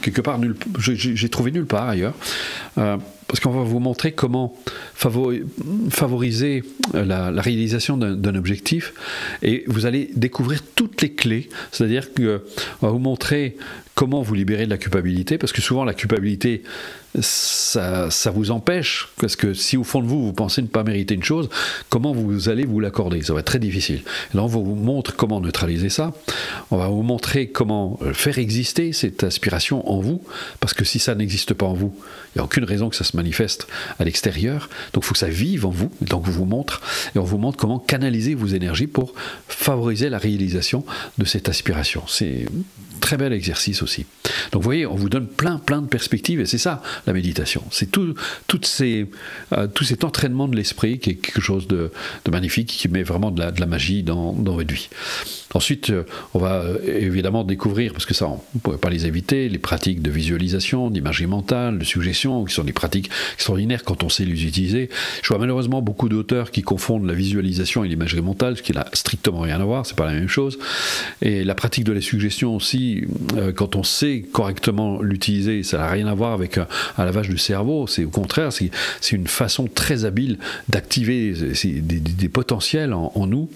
quelque part, j'ai trouvé nulle part ailleurs, parce qu'on va vous montrer comment favoriser la réalisation d'un objectif, et vous allez découvrir toutes les clés, c'est-à-dire qu'on va vous montrer comment vous libérer de la culpabilité, parce que souvent la culpabilité, ça vous empêche, parce que si au fond de vous, vous pensez ne pas mériter une chose, comment vous allez vous l'accorder? Ça va être très difficile. Et là, on va vous montrer comment neutraliser ça, on va vous montrer comment faire exister cette aspiration en vous, parce que si ça n'existe pas en vous, il n'y a aucune raison que ça se manifeste à l'extérieur, donc il faut que ça vive en vous, donc on vous montre, et on vous montre comment canaliser vos énergies pour favoriser la réalisation de cette aspiration. C'est un très bel exercice aussi. Donc vous voyez, on vous donne plein de perspectives, et c'est ça la méditation. C'est tout cet entraînement de l'esprit qui est quelque chose de magnifique, qui met vraiment de la magie dans votre vie. Ensuite, on va évidemment découvrir, parce que ça, on ne pourrait pas les éviter, les pratiques de visualisation, d'imagerie mentale, de suggestion, qui sont des pratiques extraordinaires quand on sait les utiliser. Je vois malheureusement beaucoup d'auteurs qui confondent la visualisation et l'imagerie mentale, ce qui n'a strictement rien à voir, c'est pas la même chose. Et la pratique de la suggestion aussi, quand on sait correctement l'utiliser, ça n'a rien à voir avec un lavage du cerveau, c'est au contraire, c'est une façon très habile d'activer des potentiels en nous,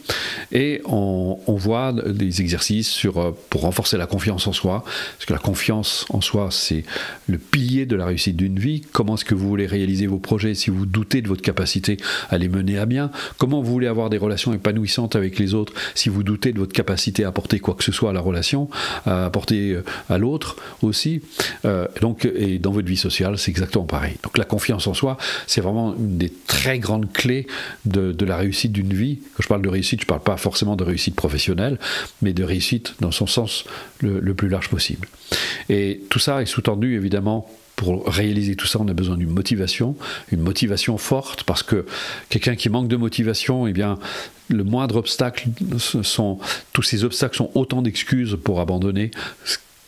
et on voit des exercices pour renforcer la confiance en soi, parce que la confiance en soi, c'est le pilier de la réussite d'une vie. Comment est-ce que vous voulez réaliser vos projets si vous doutez de votre capacité à les mener à bien? Comment vous voulez avoir des relations épanouissantes avec les autres si vous doutez de votre capacité à apporter quoi que ce soit à la relation, à apporter à l'autre aussi? Et dans votre vie sociale, c'est exactement pareil. Donc la confiance en soi, c'est vraiment une des très grandes clés de la réussite d'une vie. Quand je parle de réussite, je ne parle pas forcément de réussite professionnelle, mais de réussite dans son sens le plus large possible. Et tout ça est sous-tendu, évidemment. Pour réaliser tout ça, on a besoin d'une motivation forte, parce que quelqu'un qui manque de motivation, eh bien, le moindre obstacle, tous ces obstacles sont autant d'excuses pour abandonner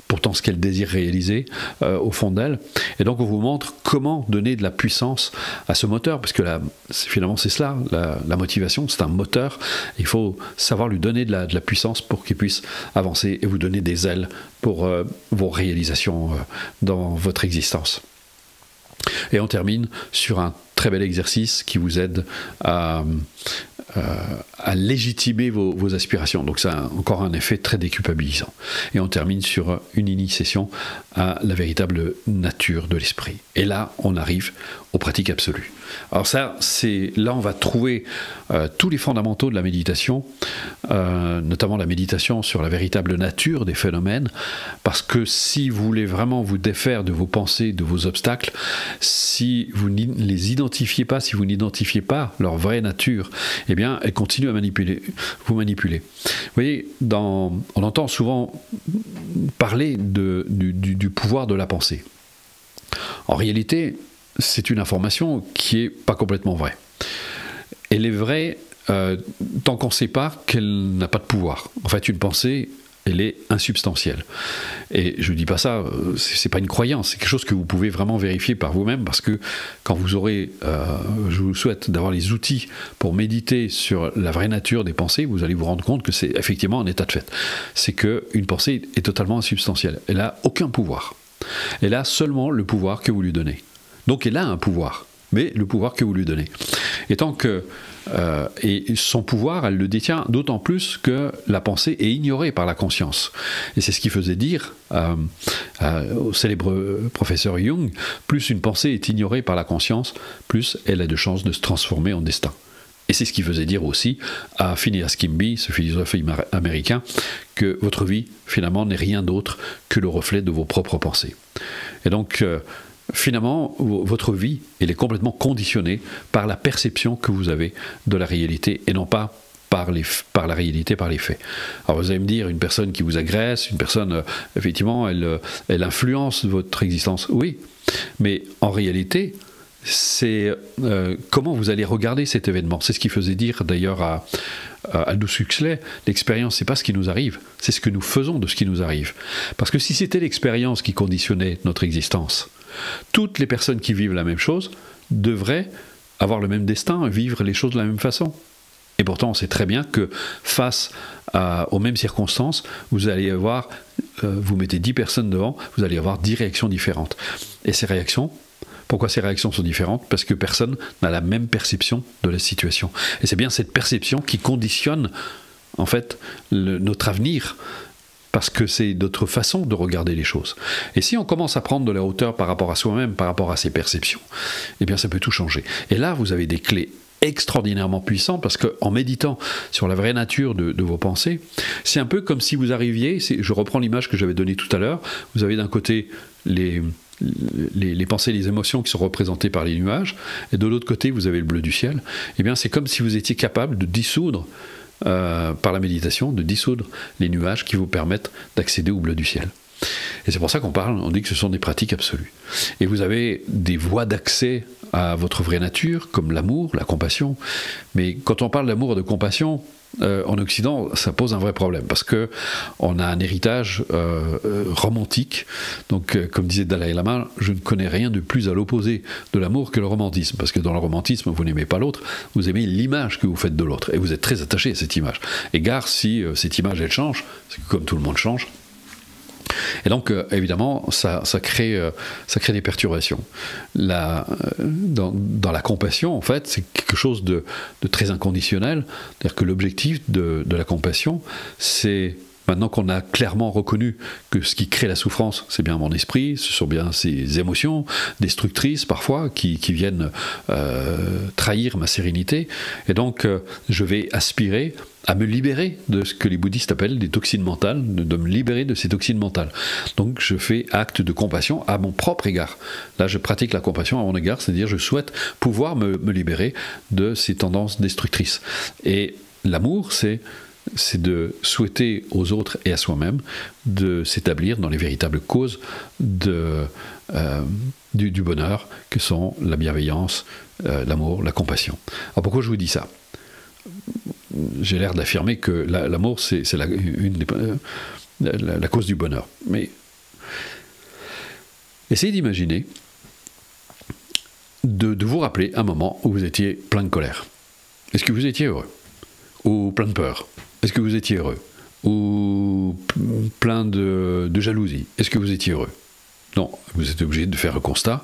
pourtant ce qu'elle désire réaliser au fond d'elle. Et donc on vous montre comment donner de la puissance à ce moteur, parce que finalement c'est cela, la motivation, c'est un moteur. Il faut savoir lui donner de la puissance pour qu'il puisse avancer et vous donner des ailes pour vos réalisations dans votre existence. Et on termine sur un très bel exercice qui vous aide à légitimer vos aspirations. Donc ça a encore un effet très déculpabilisant. Et on termine sur une initiation à la véritable nature de l'esprit. Et là, on arrive aux pratiques absolues. Alors ça, là on va trouver tous les fondamentaux de la méditation, notamment la méditation sur la véritable nature des phénomènes, parce que si vous voulez vraiment vous défaire de vos pensées, de vos obstacles, si vous ne les identifiez pas, si vous n'identifiez pas leur vraie nature, eh bien, elles continuent à vous manipuler. Vous voyez, on entend souvent parler du pouvoir de la pensée. En réalité, c'est une information qui n'est pas complètement vraie. Elle est vraie tant qu'on ne sait pas qu'elle n'a pas de pouvoir. En fait, une pensée, elle est insubstantielle. Et je ne dis pas ça, c'est pas une croyance, c'est quelque chose que vous pouvez vraiment vérifier par vous-même, parce que quand vous aurez, je vous souhaite d'avoir les outils pour méditer sur la vraie nature des pensées, vous allez vous rendre compte que c'est effectivement un état de fait. C'est qu'une pensée est totalement insubstantielle. Elle n'a aucun pouvoir. Elle a seulement le pouvoir que vous lui donnez. Donc elle a un pouvoir, mais le pouvoir que vous lui donnez. Et tant que et son pouvoir, elle le détient d'autant plus que la pensée est ignorée par la conscience. Et c'est ce qui faisait dire au célèbre professeur Jung, plus une pensée est ignorée par la conscience, plus elle a de chances de se transformer en destin. Et c'est ce qui faisait dire aussi à Phineas Kimby, ce philosophe américain, que votre vie, finalement, n'est rien d'autre que le reflet de vos propres pensées. Et donc, finalement, votre vie, elle est complètement conditionnée par la perception que vous avez de la réalité, et non pas par la réalité, par les faits. Alors vous allez me dire, une personne qui vous agresse, une personne, effectivement, elle influence votre existence. Oui, mais en réalité, c'est comment vous allez regarder cet événement. C'est ce qui faisait dire d'ailleurs à Aldous Huxley, l'expérience, c'est pas ce qui nous arrive, c'est ce que nous faisons de ce qui nous arrive. Parce que si c'était l'expérience qui conditionnait notre existence, toutes les personnes qui vivent la même chose devraient avoir le même destin, vivre les choses de la même façon. Et pourtant, on sait très bien que face aux mêmes circonstances, vous allez avoir, vous mettez 10 personnes devant, vous allez avoir 10 réactions différentes. Et ces réactions, pourquoi ces réactions sont différentes? Parce que personne n'a la même perception de la situation. Et c'est bien cette perception qui conditionne, en fait, notre avenir. parce que c'est notre façon de regarder les choses. Et si on commence à prendre de la hauteur par rapport à soi-même, par rapport à ses perceptions, eh bien ça peut tout changer. Et là, vous avez des clés extraordinairement puissantes, parce qu'en méditant sur la vraie nature de vos pensées, c'est un peu comme si vous arriviez, je reprends l'image que j'avais donnée tout à l'heure, vous avez d'un côté les pensées, les émotions qui sont représentées par les nuages, et de l'autre côté, vous avez le bleu du ciel. Eh bien, c'est comme si vous étiez capable de dissoudre, par la méditation, de dissoudre les nuages qui vous permettent d'accéder au bleu du ciel. Et c'est pour ça on dit que ce sont des pratiques absolues. Et vous avez des voies d'accès à votre vraie nature, comme l'amour, la compassion. Mais quand on parle d'amour et de compassion, en Occident, ça pose un vrai problème, parce qu'on a un héritage romantique. Donc, comme disait Dalai Lama, je ne connais rien de plus à l'opposé de l'amour que le romantisme, parce que dans le romantisme, vous n'aimez pas l'autre, vous aimez l'image que vous faites de l'autre, et vous êtes très attaché à cette image. Et gare si cette image, elle change, c'est que comme tout le monde change. Et donc, évidemment, ça crée des perturbations. Dans la compassion, en fait, c'est quelque chose de très inconditionnel. C'est-à-dire que l'objectif de la compassion, c'est, maintenant qu'on a clairement reconnu que ce qui crée la souffrance, c'est bien mon esprit, ce sont bien ces émotions destructrices parfois qui viennent trahir ma sérénité. Et donc, je vais aspirer à me libérer de ce que les bouddhistes appellent des toxines mentales, de me libérer de ces toxines mentales. Donc je fais acte de compassion à mon propre égard. Là, je pratique la compassion à mon égard, c'est-à-dire je souhaite pouvoir me libérer de ces tendances destructrices. Et l'amour, c'est de souhaiter aux autres et à soi-même de s'établir dans les véritables causes du bonheur, que sont la bienveillance, l'amour, la compassion. Alors pourquoi je vous dis ça ? J'ai l'air d'affirmer que l'amour, c'est la cause du bonheur. Mais essayez d'imaginer, de vous rappeler un moment où vous étiez plein de colère. Est-ce que vous étiez heureux ? Ou plein de peur ? Est-ce que vous étiez heureux ? Ou plein de jalousie ? Est-ce que vous étiez heureux ? Non, vous êtes obligé de faire le constat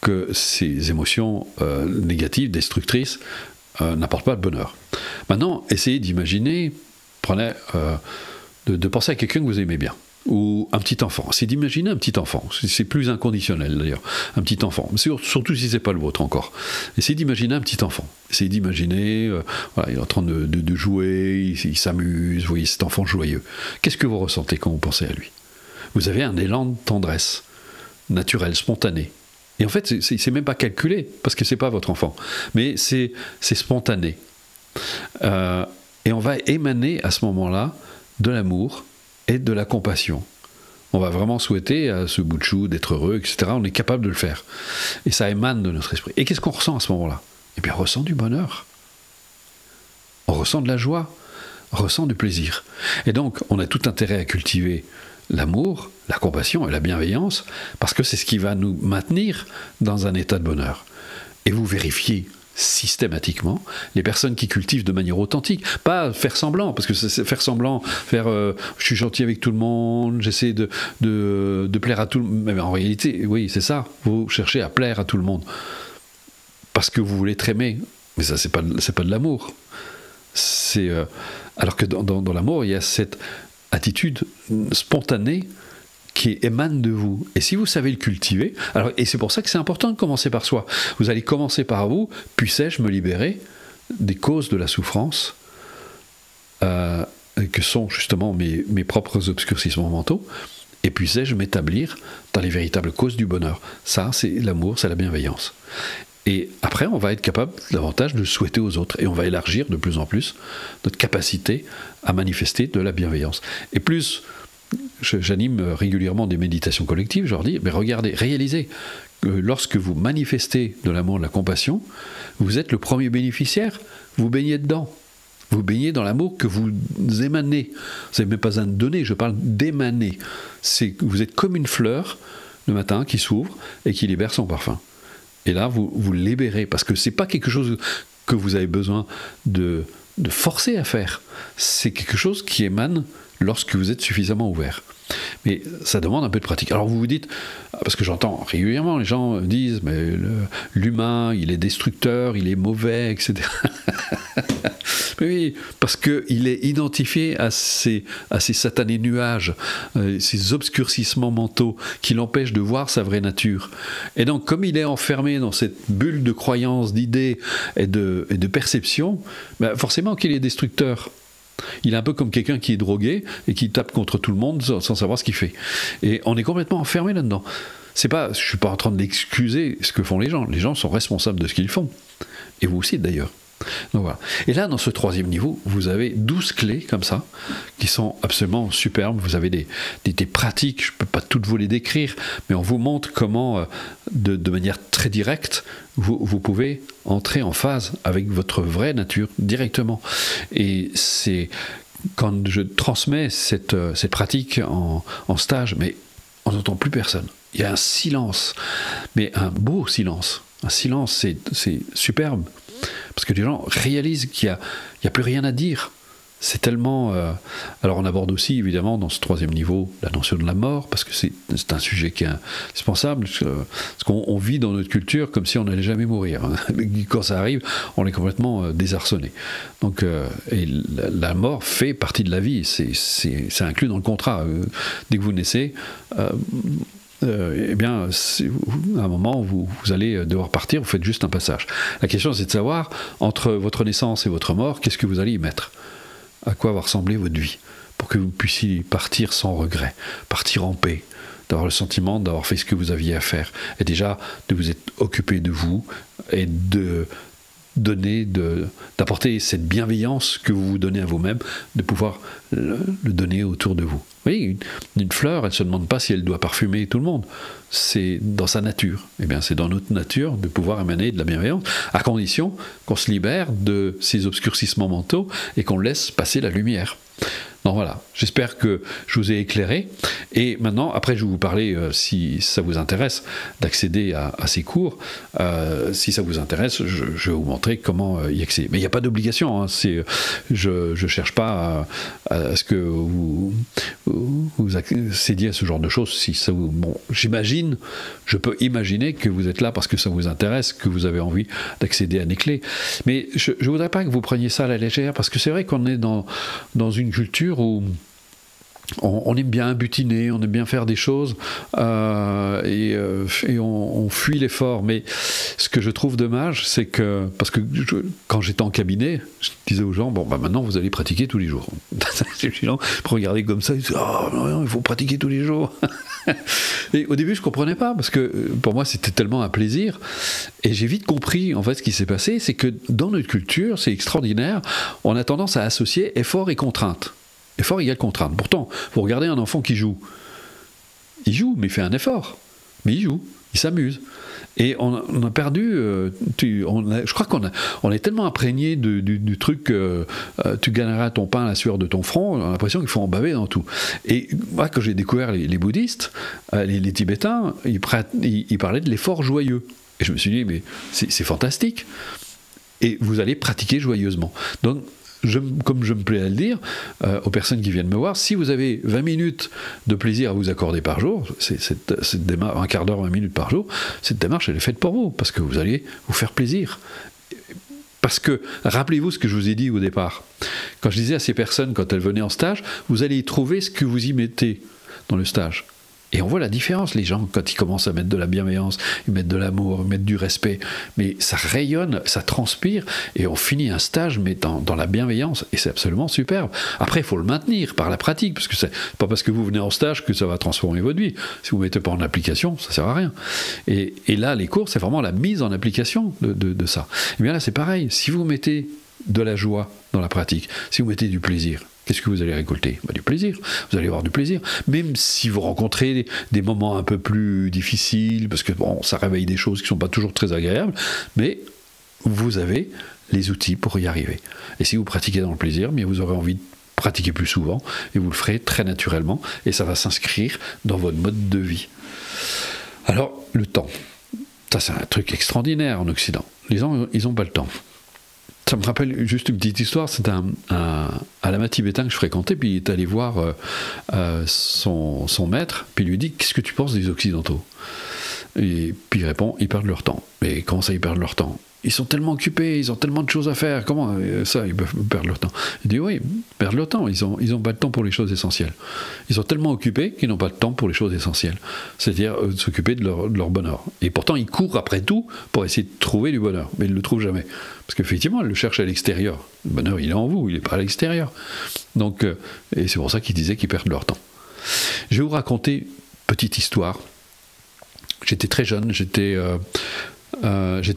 que ces émotions négatives, destructrices, n'apporte pas de bonheur. Maintenant, essayez d'imaginer, de penser à quelqu'un que vous aimez bien, ou un petit enfant. C'est d'imaginer un petit enfant, c'est plus inconditionnel d'ailleurs, un petit enfant, surtout si c'est pas le vôtre encore. Essayez d'imaginer un petit enfant, essayez d'imaginer, voilà, il est en train de jouer, il s'amuse, vous voyez cet enfant joyeux. Qu'est-ce que vous ressentez quand vous pensez à lui ? Vous avez un élan de tendresse, naturel, spontané. Et en fait, c'est même pas calculé, parce que c'est pas votre enfant. Mais c'est spontané. Et on va émaner à ce moment-là de l'amour et de la compassion. On va vraiment souhaiter à ce bout de chou d'être heureux, etc. On est capable de le faire. Et ça émane de notre esprit. Et qu'est-ce qu'on ressent à ce moment-là ? Eh bien, on ressent du bonheur. On ressent de la joie. On ressent du plaisir. Et donc, on a tout intérêt à cultiver l'amour, la compassion et la bienveillance, parce que c'est ce qui va nous maintenir dans un état de bonheur. Et vous vérifiez systématiquement les personnes qui cultivent de manière authentique, pas faire semblant, parce que c'est faire semblant, je suis gentil avec tout le monde, j'essaie de plaire à tout le monde, mais en réalité, oui, c'est ça, vous cherchez à plaire à tout le monde, parce que vous voulez être aimé, mais ça c'est pas de l'amour. Alors que dans l'amour, il y a cette attitude spontanée qui émane de vous. Et si vous savez le cultiver, et c'est pour ça que c'est important de commencer par soi. Vous allez commencer par vous, puissais-je me libérer des causes de la souffrance, que sont justement mes propres obscurcissements mentaux, et puissais-je m'établir dans les véritables causes du bonheur. Ça, c'est l'amour, c'est la bienveillance. Et après, on va être capable davantage de souhaiter aux autres, et on va élargir de plus en plus notre capacité à manifester de la bienveillance. Et plus, j'anime régulièrement des méditations collectives, je leur dis, mais regardez, réalisez que lorsque vous manifestez de l'amour, de la compassion, vous êtes le premier bénéficiaire, vous baignez dedans. Vous baignez dans l'amour que vous émanez. Vous n'avez même pas besoin de donner, je parle d'émaner. Vous êtes comme une fleur le matin qui s'ouvre et qui libère son parfum. Et là, vous libérez, parce que ce n'est pas quelque chose que vous avez besoin de forcer à faire. C'est quelque chose qui émane lorsque vous êtes suffisamment ouvert. Mais ça demande un peu de pratique. Alors vous vous dites, parce que j'entends régulièrement, les gens disent, mais l'humain, il est destructeur, il est mauvais, etc. Oui, parce qu'il est identifié à ces satanés nuages, ces obscurcissements mentaux qui l'empêchent de voir sa vraie nature. Et donc, comme il est enfermé dans cette bulle de croyances, d'idées et de perceptions, ben forcément qu'il est destructeur. Il est un peu comme quelqu'un qui est drogué et qui tape contre tout le monde sans savoir ce qu'il fait. Et on est complètement enfermé là-dedans. Je ne suis pas en train d'excuser ce que font les gens. Les gens sont responsables de ce qu'ils font. Et vous aussi d'ailleurs. Donc voilà. Et là, dans ce troisième niveau, vous avez 12 clés comme ça, qui sont absolument superbes. Vous avez des pratiques, je ne peux pas toutes vous les décrire, mais on vous montre comment, de manière très directe, vous pouvez entrer en phase avec votre vraie nature directement. Et c'est quand je transmets cette pratique en stage, mais on n'entend plus personne. Il y a un silence, mais un beau silence. Un silence, c'est superbe. Parce que les gens réalisent qu'il n'y a plus rien à dire. C'est tellement... Alors on aborde aussi, évidemment, dans ce troisième niveau, la notion de la mort, parce que c'est un sujet qui est indispensable, parce qu'on vit dans notre culture comme si on n'allait jamais mourir. Quand ça arrive, on est complètement désarçonné. Donc, et la mort fait partie de la vie, c'est inclus dans le contrat. Dès que vous naissez... eh bien, à un moment, vous allez devoir partir, vous faites juste un passage. La question, c'est de savoir, entre votre naissance et votre mort, qu'est-ce que vous allez y mettre ? À quoi va ressembler votre vie ? Pour que vous puissiez partir sans regret, partir en paix, d'avoir le sentiment d'avoir fait ce que vous aviez à faire. Et déjà, de vous être occupé de vous et d'apporter cette bienveillance que vous vous donnez à vous-même, de pouvoir le donner autour de vous. Oui, une fleur, elle ne se demande pas si elle doit parfumer tout le monde. C'est dans sa nature. Eh bien, c'est dans notre nature de pouvoir émaner de la bienveillance, à condition qu'on se libère de ces obscurcissements mentaux et qu'on laisse passer la lumière. Donc voilà, j'espère que je vous ai éclairé. Et maintenant, après, je vais vous parler, si ça vous intéresse, d'accéder à ces cours. Si ça vous intéresse, je vais vous montrer comment y accéder. Mais il n'y a pas d'obligation. Hein, je ne cherche pas à ce que vous accédiez à ce genre de choses. Si ça vous, bon, je peux imaginer que vous êtes là parce que ça vous intéresse, que vous avez envie d'accéder à des clés. Mais je ne voudrais pas que vous preniez ça à la légère, parce que c'est vrai qu'on est dans une culture où on aime bien butiner, on aime bien faire des choses et on fuit l'effort. Mais ce que je trouve dommage, c'est que, parce que quand j'étais en cabinet, je disais aux gens, bon, bah maintenant vous allez pratiquer tous les jours. Les gens me regardaient comme ça, ils disaient, oh non, il faut pratiquer tous les jours. Et au début je ne comprenais pas, parce que pour moi c'était tellement un plaisir, et j'ai vite compris en fait ce qui s'est passé, c'est que dans notre culture, c'est extraordinaire, on a tendance à associer effort et contrainte. Effort égale contrainte. Pourtant, vous regardez un enfant qui joue. Il joue, mais il fait un effort. Mais il joue, il s'amuse. Et on a perdu... je crois qu'on est tellement imprégné du truc tu gagneras ton pain à la sueur de ton front, on a l'impression qu'il faut en baver dans tout. Et moi, quand j'ai découvert les bouddhistes, les Tibétains, ils parlaient de l'effort joyeux. Et je me suis dit, mais c'est fantastique. Et vous allez pratiquer joyeusement. Donc, comme je me plais à le dire aux personnes qui viennent me voir, si vous avez 20 minutes de plaisir à vous accorder par jour, cette démarche, un quart d'heure, 20 minutes par jour, cette démarche elle est faite pour vous, parce que vous allez vous faire plaisir. Parce que, rappelez-vous ce que je vous ai dit au départ, quand je disais à ces personnes, quand elles venaient en stage, vous allez y trouver ce que vous y mettez dans le stage. Et on voit la différence, les gens, quand ils commencent à mettre de la bienveillance, ils mettent de l'amour, ils mettent du respect, mais ça rayonne, ça transpire, et on finit un stage, mais dans la bienveillance, et c'est absolument superbe. Après, il faut le maintenir par la pratique, parce que c'est pas parce que vous venez en stage que ça va transformer votre vie. Si vous ne mettez pas en application, ça ne sert à rien. Et là, les cours, c'est vraiment la mise en application de ça. Et bien là, c'est pareil, si vous mettez de la joie dans la pratique, si vous mettez du plaisir, qu'est-ce que vous allez récolter ? Du plaisir. Vous allez avoir du plaisir. Même si vous rencontrez des moments un peu plus difficiles, parce que bon, ça réveille des choses qui ne sont pas toujours très agréables, mais vous avez les outils pour y arriver. Et si vous pratiquez dans le plaisir, bien vous aurez envie de pratiquer plus souvent, et vous le ferez très naturellement, et ça va s'inscrire dans votre mode de vie. Alors, le temps. Ça, c'est un truc extraordinaire en Occident. Les gens, ils n'ont pas le temps. Ça me rappelle juste une petite histoire, c'est un lama tibétain que je fréquentais, puis il est allé voir son maître, puis il lui dit « Qu'est-ce que tu penses des Occidentaux ?» Et puis il répond « Ils perdent leur temps. » Mais comment ça, ils perdent leur temps ? ils sont tellement occupés, ils ont tellement de choses à faire, comment ça, ils peuvent perdre leur temps? Il dit oui, perdre leur temps, ils ont pas de temps pour les choses essentielles. Ils sont tellement occupés qu'ils n'ont pas de temps pour les choses essentielles, c'est-à-dire s'occuper de leur bonheur. Et pourtant, ils courent après tout pour essayer de trouver du bonheur, mais ils ne le trouvent jamais. Parce qu'effectivement, ils le cherchent à l'extérieur. Le bonheur, il est en vous, il n'est pas à l'extérieur. Donc, et c'est pour ça qu'ils disaient qu'ils perdent leur temps. Je vais vous raconter une petite histoire. J'étais très jeune, j'étais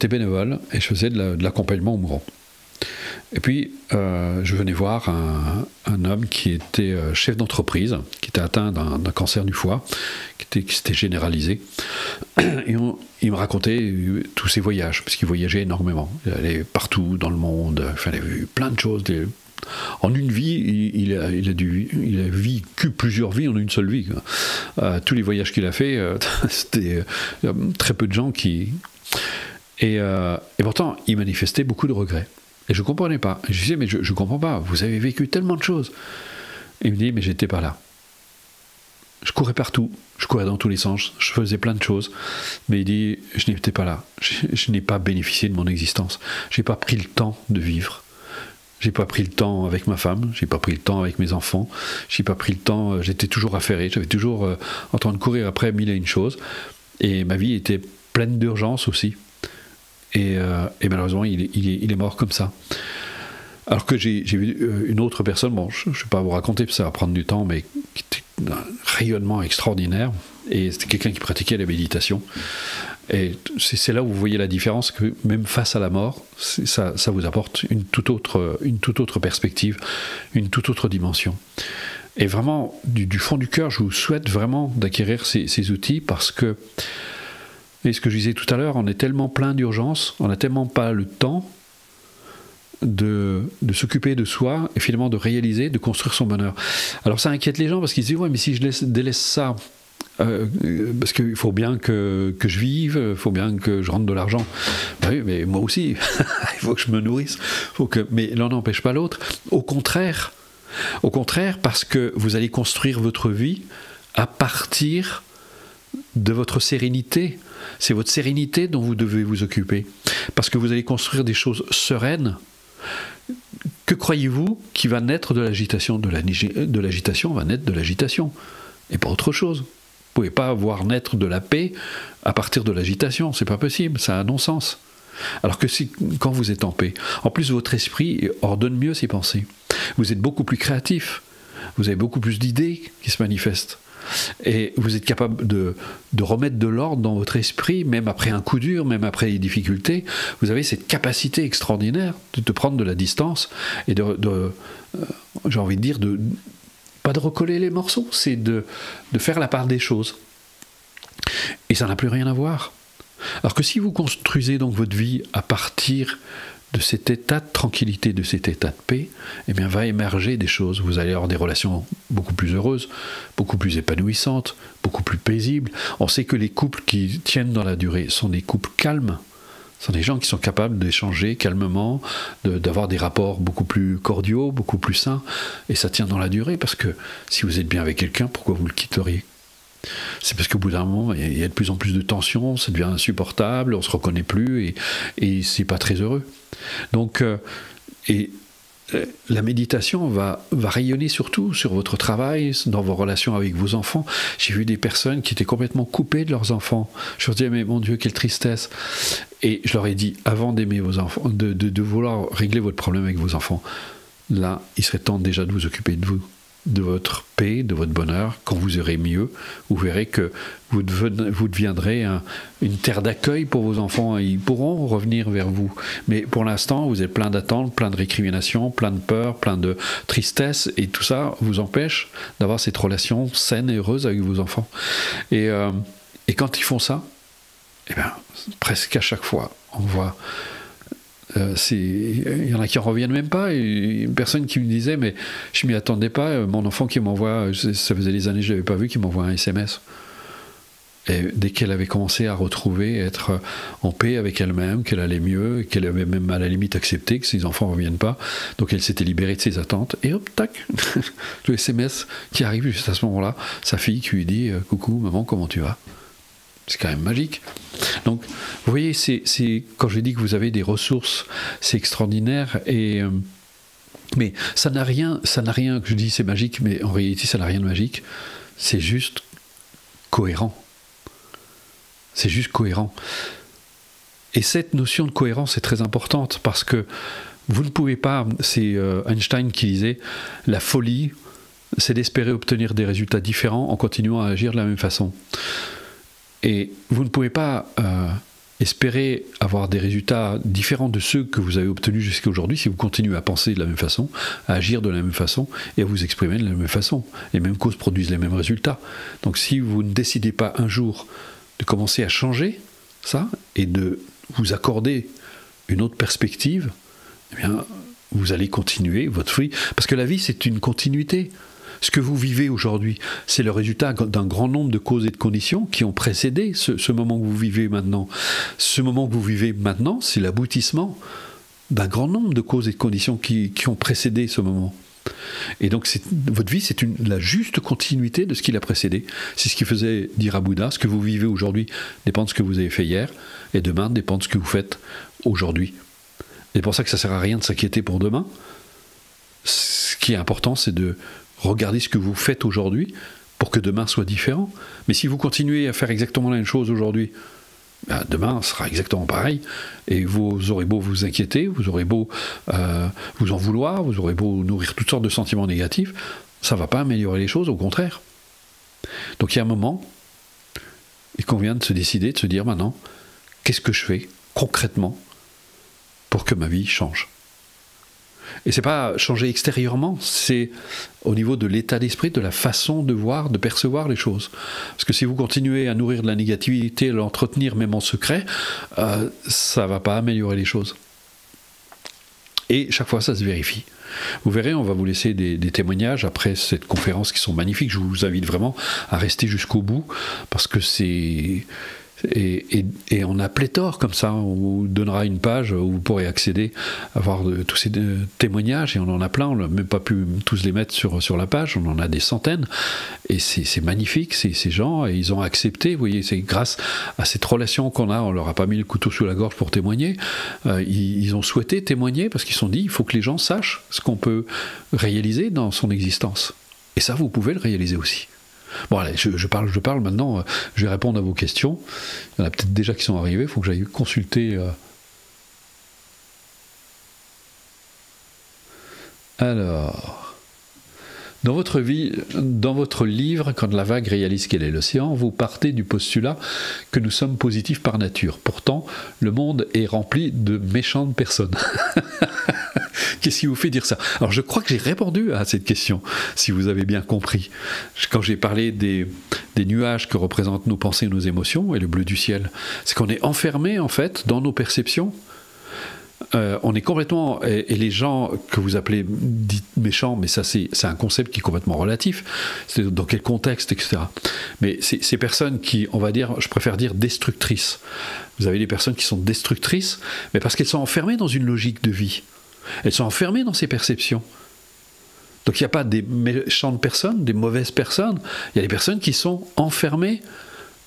bénévole et je faisais de l'accompagnement au mourant. Et puis, je venais voir un homme qui était chef d'entreprise, qui était atteint d'un cancer du foie, qui s'était généralisé. Et il me racontait tous ses voyages, parce qu'il voyageait énormément. Il allait partout dans le monde, il avait vu plein de choses. En une vie, il a vécu plusieurs vies en une seule vie. Tous les voyages qu'il a fait, c'était très peu de gens qui... Et pourtant, il manifestait beaucoup de regrets. Et je ne comprenais pas. Je disais, mais je ne comprends pas, vous avez vécu tellement de choses. Il me dit, mais j'étais pas là. Je courais partout, je courais dans tous les sens, je faisais plein de choses. Mais il dit, je n'étais pas là. Je n'ai pas bénéficié de mon existence. Je n'ai pas pris le temps de vivre. J'ai pas pris le temps avec ma femme, j'ai pas pris le temps avec mes enfants, j'ai pas pris le temps, j'étais toujours affairé, j'avais toujours en train de courir après mille et une choses. Et ma vie était pleine d'urgence aussi. Et malheureusement, il est mort comme ça. Alors que j'ai vu une autre personne, bon, je ne vais pas vous raconter, parce que ça va prendre du temps, mais qui était un rayonnement extraordinaire. Et c'était quelqu'un qui pratiquait la méditation. Et c'est là où vous voyez la différence, que même face à la mort, ça vous apporte une toute autre perspective, une toute autre dimension. Et vraiment, du fond du cœur, je vous souhaite vraiment d'acquérir ces outils, parce que, et ce que je disais tout à l'heure, on est tellement plein d'urgence, on n'a tellement pas le temps de s'occuper de soi, et finalement de réaliser, de construire son bonheur. Alors ça inquiète les gens, parce qu'ils se disent, ouais, mais si je délaisse ça, parce qu'il faut bien que je vive, il faut bien que je rentre de l'argent. Ben oui, mais moi aussi, il faut que je me nourrisse. Mais l'un n'empêche pas l'autre. Au contraire, parce que vous allez construire votre vie à partir de votre sérénité. C'est votre sérénité dont vous devez vous occuper. Parce que vous allez construire des choses sereines. Que croyez-vous qui va naître de l'agitation? De l'agitation va naître de l'agitation, et pas autre chose. Vous ne pouvez pas voir naître de la paix à partir de l'agitation, c'est pas possible, ça a non-sens. Alors que quand vous êtes en paix, en plus votre esprit ordonne mieux ses pensées. Vous êtes beaucoup plus créatif, vous avez beaucoup plus d'idées qui se manifestent. Et vous êtes capable de remettre de l'ordre dans votre esprit, même après un coup dur, même après les difficultés. Vous avez cette capacité extraordinaire de prendre de la distance et j'ai envie de dire, pas de recoller les morceaux, c'est de faire la part des choses. Et ça n'a plus rien à voir. Alors que si vous construisez donc votre vie à partir de cet état de tranquillité, de cet état de paix, eh bien va émerger des choses. Vous allez avoir des relations beaucoup plus heureuses, beaucoup plus épanouissantes, beaucoup plus paisibles. On sait que les couples qui tiennent dans la durée sont des couples calmes. Ce sont des gens qui sont capables d'échanger calmement, d'avoir des rapports beaucoup plus cordiaux, beaucoup plus sains. Et ça tient dans la durée, parce que si vous êtes bien avec quelqu'un, pourquoi vous le quitteriez ? C'est parce qu'au bout d'un moment, il y a de plus en plus de tensions, ça devient insupportable, on ne se reconnaît plus, et c'est pas très heureux. Donc, la méditation va rayonner surtout sur votre travail, dans vos relations avec vos enfants. J'ai vu des personnes qui étaient complètement coupées de leurs enfants. Je leur disais, mais mon Dieu, quelle tristesse. Et je leur ai dit, avant d'aimer vos enfants, de vouloir régler votre problème avec vos enfants, là, il serait temps déjà de vous occuper de vous, de votre paix, de votre bonheur. Quand vous irez mieux, vous verrez que vous deviendrez une terre d'accueil pour vos enfants, et ils pourront revenir vers vous. Mais pour l'instant, vous êtes plein d'attentes, plein de récriminations, plein de peur, plein de tristesse, et tout ça vous empêche d'avoir cette relation saine et heureuse avec vos enfants. Et quand ils font ça, eh bien, presque à chaque fois, on voit... il y en a qui en reviennent même pas. Et une personne qui me disait, mais je m'y attendais pas, mon enfant qui m'envoie, ça faisait des années que je l'avais pas vu, qui m'envoie un SMS. Et dès qu'elle avait commencé à retrouver, être en paix avec elle-même, qu'elle allait mieux, qu'elle avait même à la limite accepté que ses enfants ne reviennent pas, donc elle s'était libérée de ses attentes, et hop, tac, le SMS qui arrive juste à ce moment-là, sa fille qui lui dit, coucou maman, comment tu vas? C'est quand même magique. Donc, vous voyez, quand j'ai dit que vous avez des ressources, c'est extraordinaire. Mais ça n'a rien, que je dis c'est magique, mais en réalité, ça n'a rien de magique. C'est juste cohérent. C'est juste cohérent. Et cette notion de cohérence est très importante parce que vous ne pouvez pas, c'est Einstein qui disait, la folie, c'est d'espérer obtenir des résultats différents en continuant à agir de la même façon. Et vous ne pouvez pas espérer avoir des résultats différents de ceux que vous avez obtenus jusqu'à aujourd'hui si vous continuez à penser de la même façon, à agir de la même façon et à vous exprimer de la même façon. Les mêmes causes produisent les mêmes résultats. Donc si vous ne décidez pas un jour de commencer à changer ça et de vous accorder une autre perspective, eh bien, vous allez continuer votre vie. Parce que la vie, c'est une continuité. Ce que vous vivez aujourd'hui, c'est le résultat d'un grand nombre de causes et de conditions qui ont précédé ce moment que vous vivez maintenant. Ce moment que vous vivez maintenant, c'est l'aboutissement d'un grand nombre de causes et de conditions qui ont précédé ce moment. Et donc votre vie, c'est la juste continuité de ce qui l'a précédé. C'est ce qui faisait dire à Bouddha, ce que vous vivez aujourd'hui dépend de ce que vous avez fait hier, et demain dépend de ce que vous faites aujourd'hui. C'est pour ça que ça ne sert à rien de s'inquiéter pour demain. Ce qui est important, c'est de regarder ce que vous faites aujourd'hui pour que demain soit différent. Mais si vous continuez à faire exactement la même chose aujourd'hui, ben demain sera exactement pareil. Et vous aurez beau vous inquiéter, vous aurez beau vous en vouloir, vous aurez beau nourrir toutes sortes de sentiments négatifs, ça ne va pas améliorer les choses, au contraire. Donc il y a un moment, il convient de se décider, de se dire maintenant, qu'est-ce que je fais concrètement pour que ma vie change? Et c'est pas changer extérieurement, c'est au niveau de l'état d'esprit, de la façon de voir, de percevoir les choses. Parce que si vous continuez à nourrir de la négativité, à l'entretenir même en secret, ça va pas améliorer les choses. Et chaque fois, ça se vérifie. Vous verrez, on va vous laisser des témoignages après cette conférence qui sont magnifiques. Je vous invite vraiment à rester jusqu'au bout, parce que c'est... Et on a pléthore comme ça, on vous donnera une page où vous pourrez accéder à voir tous ces témoignages, et on en a plein, on n'a même pas pu tous les mettre sur la page, on en a des centaines, et c'est magnifique, ces gens, et ils ont accepté, vous voyez, c'est grâce à cette relation qu'on a, on leur a pas mis le couteau sous la gorge pour témoigner, ils ont souhaité témoigner parce qu'ils se sont dit, il faut que les gens sachent ce qu'on peut réaliser dans son existence, et ça vous pouvez le réaliser aussi. Bon allez, je parle maintenant, je vais répondre à vos questions. Il y en a peut-être déjà qui sont arrivées, il faut que j'aille consulter. Alors, dans votre livre, Quand la vague réalise qu'elle est l'océan, vous partez du postulat que nous sommes positifs par nature. Pourtant, le monde est rempli de méchantes personnes. Qu'est-ce qui vous fait dire ça? Alors je crois que j'ai répondu à cette question, si vous avez bien compris. Quand j'ai parlé des nuages que représentent nos pensées et nos émotions, et le bleu du ciel, c'est qu'on est enfermé en fait dans nos perceptions. On est complètement... Et les gens que vous appelez dites méchants, mais ça c'est un concept qui est complètement relatif, c'est dans quel contexte, etc. Mais ces personnes qui, on va dire, je préfère dire destructrices. Vous avez des personnes qui sont destructrices, mais parce qu'elles sont enfermées dans une logique de vie. Elles sont enfermées dans ces perceptions. Donc il n'y a pas des méchantes personnes, des mauvaises personnes, il y a des personnes qui sont enfermées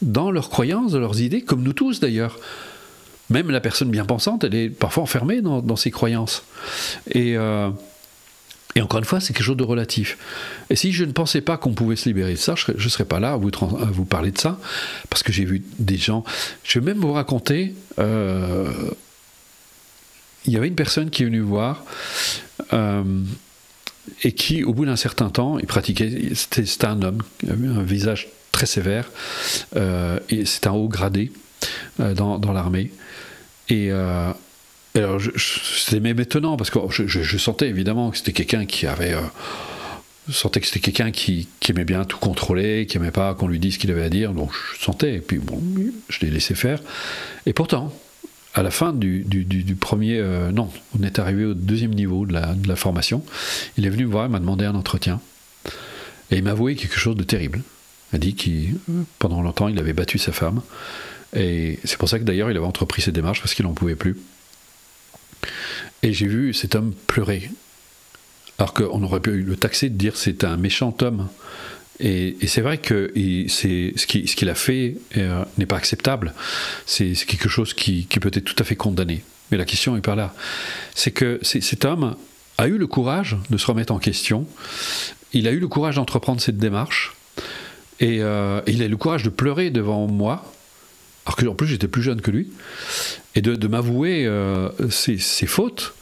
dans leurs croyances, dans leurs idées, comme nous tous d'ailleurs. Même la personne bien pensante, elle est parfois enfermée dans ses croyances. Et encore une fois, c'est quelque chose de relatif. Et si je ne pensais pas qu'on pouvait se libérer de ça, je ne serais pas là à vous parler de ça, parce que j'ai vu des gens... Je vais même vous raconter... il y avait une personne qui est venue me voir et qui, au bout d'un certain temps, il pratiquait... C'était un homme, il avait un visage très sévère, et c'était un haut gradé dans l'armée. Et alors, c'était même étonnant, parce que je sentais évidemment que c'était quelqu'un qui avait... je sentais que c'était quelqu'un qui aimait bien tout contrôler, qui n'aimait pas qu'on lui dise ce qu'il avait à dire, donc je sentais, et puis bon, je l'ai laissé faire. Et pourtant, à la fin du premier... non, on est arrivé au deuxième niveau de la formation, il est venu me voir, il m'a demandé un entretien, et il m'a avoué quelque chose de terrible. Il a dit qu'il, pendant longtemps, il avait battu sa femme, et c'est pour ça que d'ailleurs il avait entrepris ces démarches, parce qu'il n'en pouvait plus. Et j'ai vu cet homme pleurer, alors qu'on aurait pu le taxer de dire c'est un méchant homme. Et c'est vrai que ce qu'il a fait n'est pas acceptable. C'est quelque chose qui peut être tout à fait condamné. Mais la question est pas là. C'est que cet homme a eu le courage de se remettre en question. Il a eu le courage d'entreprendre cette démarche. Et il a eu le courage de pleurer devant moi, alors qu'en plus j'étais plus jeune que lui, et de m'avouer ses fautes.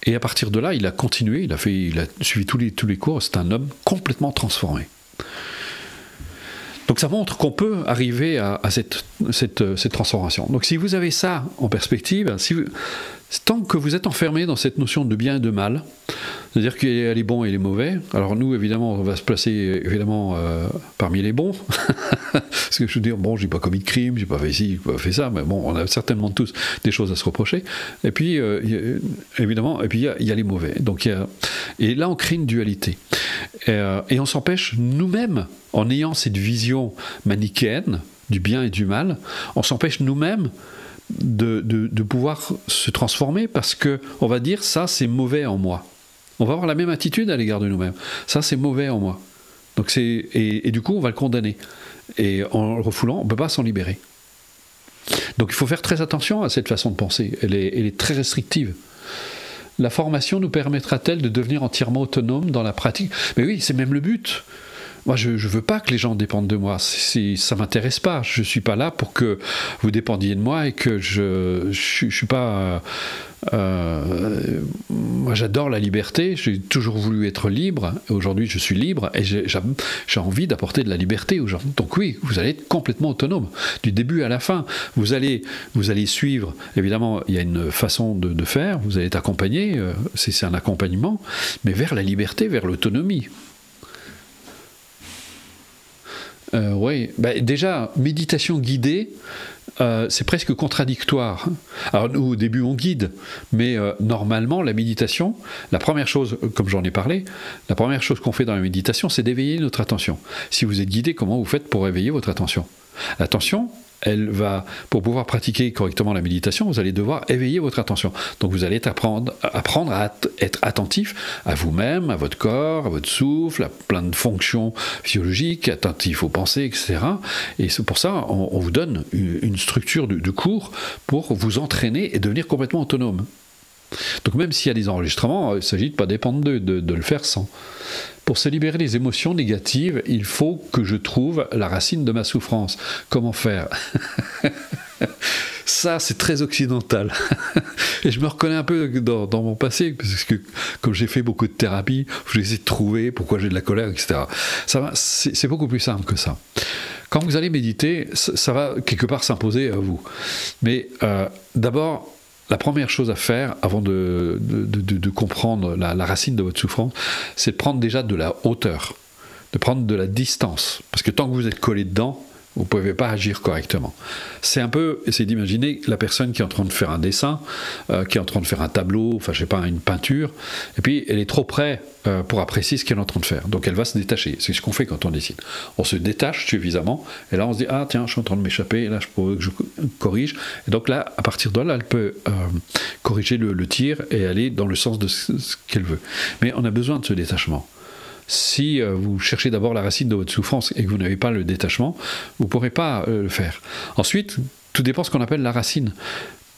Et à partir de là, il a continué, il a suivi tous les cours. C'est un homme complètement transformé. Donc ça montre qu'on peut arriver à cette transformation. Donc si vous avez ça en perspective, tant que vous êtes enfermé dans cette notion de bien et de mal, c'est-à-dire qu'il y a les bons et les mauvais, alors nous évidemment on va se placer évidemment parmi les bons, parce que je veux dire, bon, j'ai pas commis de crime, j'ai pas fait ci, j'ai pas fait ça, mais bon, on a certainement tous des choses à se reprocher, et puis évidemment, et puis il y a les mauvais, donc et là on crée une dualité, et on s'empêche nous-mêmes, en ayant cette vision manichéenne du bien et du mal, on s'empêche nous-mêmes de pouvoir se transformer, parce qu'on va dire ça c'est mauvais en moi. On va avoir la même attitude à l'égard de nous-mêmes. Ça c'est mauvais en moi. Donc et du coup on va le condamner. Et en le refoulant, on ne peut pas s'en libérer. Donc il faut faire très attention à cette façon de penser. Elle est très restrictive. La formation nous permettra-t-elle de devenir entièrement autonome dans la pratique? Mais oui, c'est même le but. Moi, je ne veux pas que les gens dépendent de moi. Ça ne m'intéresse pas. Je ne suis pas là pour que vous dépendiez de moi et que je suis pas... moi, j'adore la liberté. J'ai toujours voulu être libre. Aujourd'hui, je suis libre et j'ai envie d'apporter de la liberté aux gens. Donc oui, vous allez être complètement autonome. Du début à la fin, vous allez suivre. Évidemment, il y a une façon de faire. Vous allez être accompagné. C'est un accompagnement, mais vers la liberté, vers l'autonomie. Oui, déjà, méditation guidée, c'est presque contradictoire. Alors nous, au début, on guide, mais normalement, la méditation, la première chose, comme j'en ai parlé, la première chose qu'on fait dans la méditation, c'est d'éveiller notre attention. Si vous êtes guidé, comment vous faites pour éveiller votre attention? L'attention, pour pouvoir pratiquer correctement la méditation, vous allez devoir éveiller votre attention. Donc vous allez apprendre à être attentif à vous-même, à votre corps, à votre souffle, à plein de fonctions physiologiques, attentif aux pensées, etc. Et c'est pour ça on vous donne une structure de cours pour vous entraîner et devenir complètement autonome. Donc même s'il y a des enregistrements, il s'agit de ne pas dépendre de le faire sans. Pour se libérer des émotions négatives, il faut que je trouve la racine de ma souffrance. Comment faire? Ça, c'est très occidental. Et je me reconnais un peu dans mon passé, parce que comme j'ai fait beaucoup de thérapie, j'ai essayé de trouver pourquoi j'ai de la colère, etc. C'est beaucoup plus simple que ça. Quand vous allez méditer, ça va quelque part s'imposer à vous. Mais d'abord, la première chose à faire avant de comprendre la racine de votre souffrance, c'est de prendre déjà de la hauteur, de prendre de la distance. Parce que tant que vous êtes collé dedans, vous ne pouvez pas agir correctement. C'est d'imaginer la personne qui est en train de faire un dessin, qui est en train de faire un tableau, enfin je sais pas, une peinture, et puis elle est trop près pour apprécier ce qu'elle est en train de faire. Donc elle va se détacher. C'est ce qu'on fait quand on dessine. On se détache suffisamment, et là on se dit, ah tiens, je suis en train de m'échapper, là je corrige. Et donc là, à partir de là, elle peut corriger le tir et aller dans le sens de ce qu'elle veut. Mais on a besoin de ce détachement. Si vous cherchez d'abord la racine de votre souffrance et que vous n'avez pas le détachement, vous ne pourrez pas le faire. Ensuite, tout dépend de ce qu'on appelle la racine.